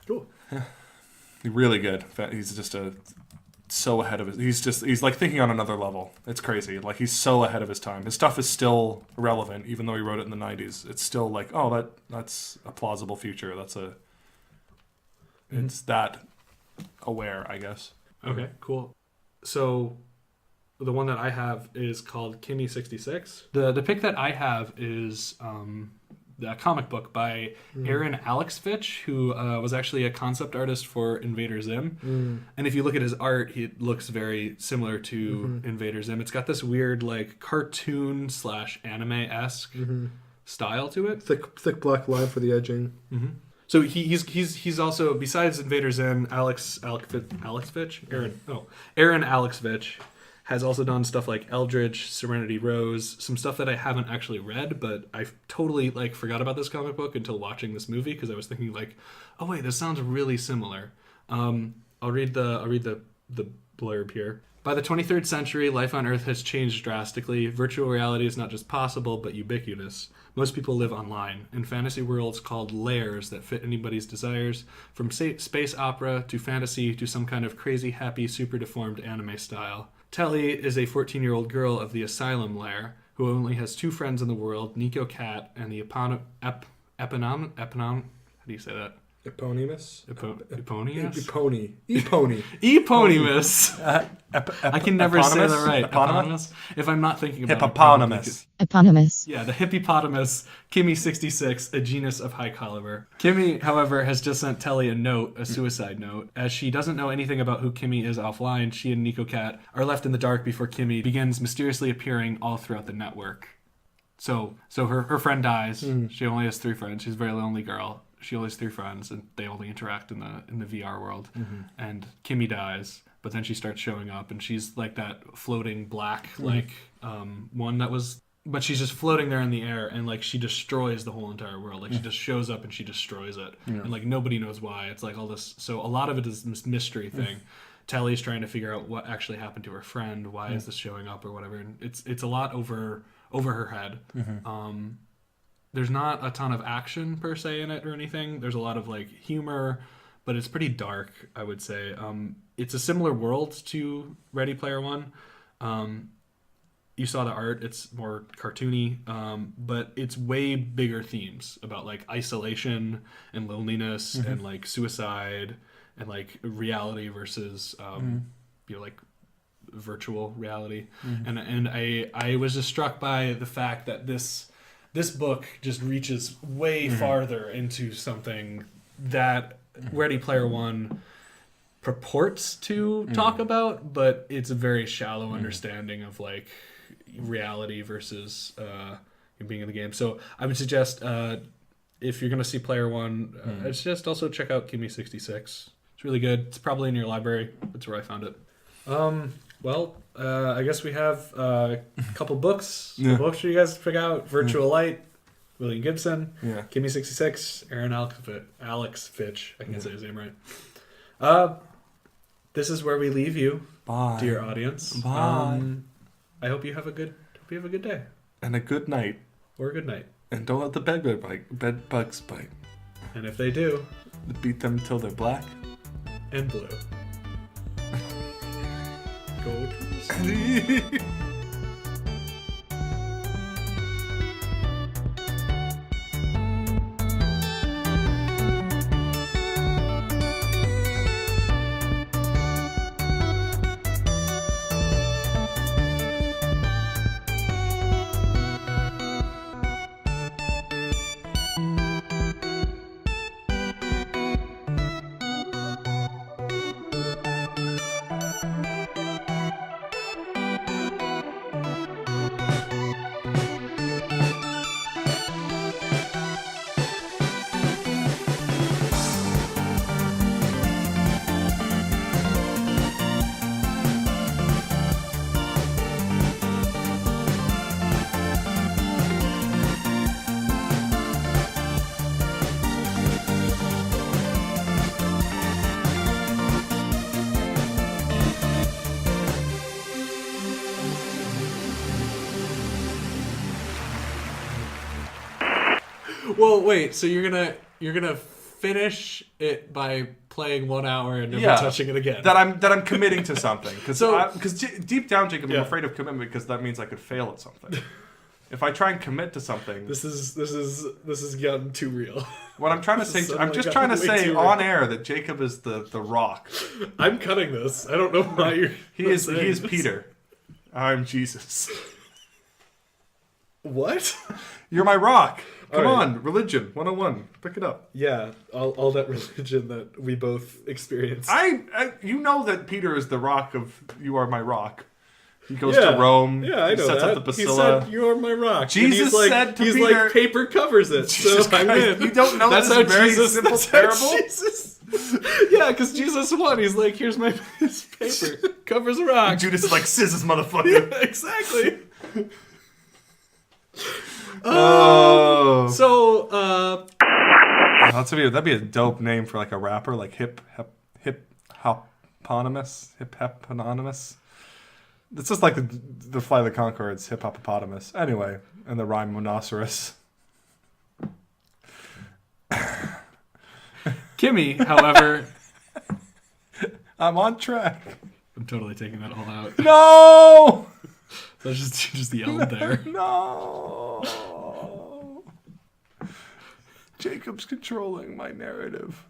Cool. Yeah. Really good. He's just so ahead of he's like thinking on another level. It's crazy. Like, he's so ahead of his time. His stuff is still relevant, even though he wrote it in the 90s. It's still like, oh, that's a plausible future. It's that aware, I guess. Okay, cool. So the one that I have is called Kimmy 66. The pick that I have is comic book by Aaron Alexvich, who was actually a concept artist for Invader Zim. And if you look at his art, he looks very similar to Invader Zim. It's got this weird like cartoon / anime-esque style to it. Thick black line for the edging. So he's also, besides Invader Zim, Aaron Alexvich has also done stuff like Eldritch, Serenity Rose, some stuff that I haven't actually read, but I totally like forgot about this comic book until watching this movie because I was thinking like, oh wait, this sounds really similar. I'll read the blurb here. By the 23rd century, life on Earth has changed drastically. Virtual reality is not just possible, but ubiquitous. Most people live online, in fantasy worlds called lairs that fit anybody's desires, from space opera to fantasy to some kind of crazy, happy, super deformed anime style. Telly is a 14-year-old girl of the Asylum lair, who only has 2 friends in the world, Nico Cat and the how do you say that? Eponymous? Eponimus? Eponymus. I can never say that right. Eponymous? If I'm not thinking about Hippopotamus. Eponymous. Yeah, the hippopotamus, Kimmy66, a genus of high caliber. Kimmy, however, has just sent Telly a suicide note. As she doesn't know anything about who Kimmy is offline, she and Nico Cat are left in the dark before Kimmy begins mysteriously appearing all throughout the network. So her friend dies. She only has 3 friends. She's a very lonely girl. She only has 3 friends, and they only interact in the VR world. And Kimmy dies, but then she starts showing up, and she's like that floating black one that was. But she's just floating there in the air, and like she destroys the whole entire world. Like she just shows up and she destroys it, and like nobody knows why. It's like all this. So a lot of it is this mystery thing. Telly's trying to figure out what actually happened to her friend. Why is this showing up or whatever? And it's a lot over her head. There's not a ton of action per se in it or anything. There's a lot of like humor, but it's pretty dark, I would say. It's a similar world to Ready Player One. You saw the art, it's more cartoony, but it's way bigger themes about like isolation and loneliness and like suicide and like reality versus like virtual reality. And I was just struck by the fact that this book just reaches way farther into something that Ready Player One purports to talk about, but it's a very shallow understanding of like reality versus being in the game. So I would suggest if you're going to see Player One, I'd suggest also check out Kimmy66. It's really good. It's probably in your library. That's where I found it. Well, I guess we have a couple books. The books for you guys to pick out. Virtual Light, William Gibson, Kimmy66, Aaron Alexvich. I can't say his name right. This is where we leave you, dear audience. Bye. I hope you have a good day. And a good night. Or a good night. And don't let the bed bugs bite. And if they do, beat them till they're black and blue. Go to sleep. Well, wait. So you're gonna finish it by playing 1 hour and never touching it again? That I'm committing to something because deep down, Jacob, I'm afraid of commitment because that means I could fail at something. If I try and commit to something, this is gotten too real. What I'm trying to say, I'm just trying to say on air that Jacob is the rock. I'm cutting this. I don't know why you're. He is Peter. I'm Jesus. What? You're my rock. Come All right. on, religion 101. Pick it up. Yeah, all that religion that we both experienced. You know that Peter is the rock of You Are My Rock. He goes Yeah. to Rome. Yeah, I know he sets that. up the He Basilica. said, "You are my rock." Jesus and he's like, said to he's Peter- like, paper covers it, Jesus so I'm Christ, in. you don't know that's this how very Jesus, simple that's parable? How Jesus, yeah, because Jesus won. He's like, "Here's my his paper covers a rock." Judas is like, scissors, motherfucker. Yeah, exactly. So, that'd be a dope name for like a rapper, like hip hoponymous. It's just like the Fly the Conchords, hip hopopotamus. Anyway, and the rhyme monoceros. Kimmy, however, I'm on track. I'm totally taking that all out. No! That's just the L there. No! Jacob's controlling my narrative.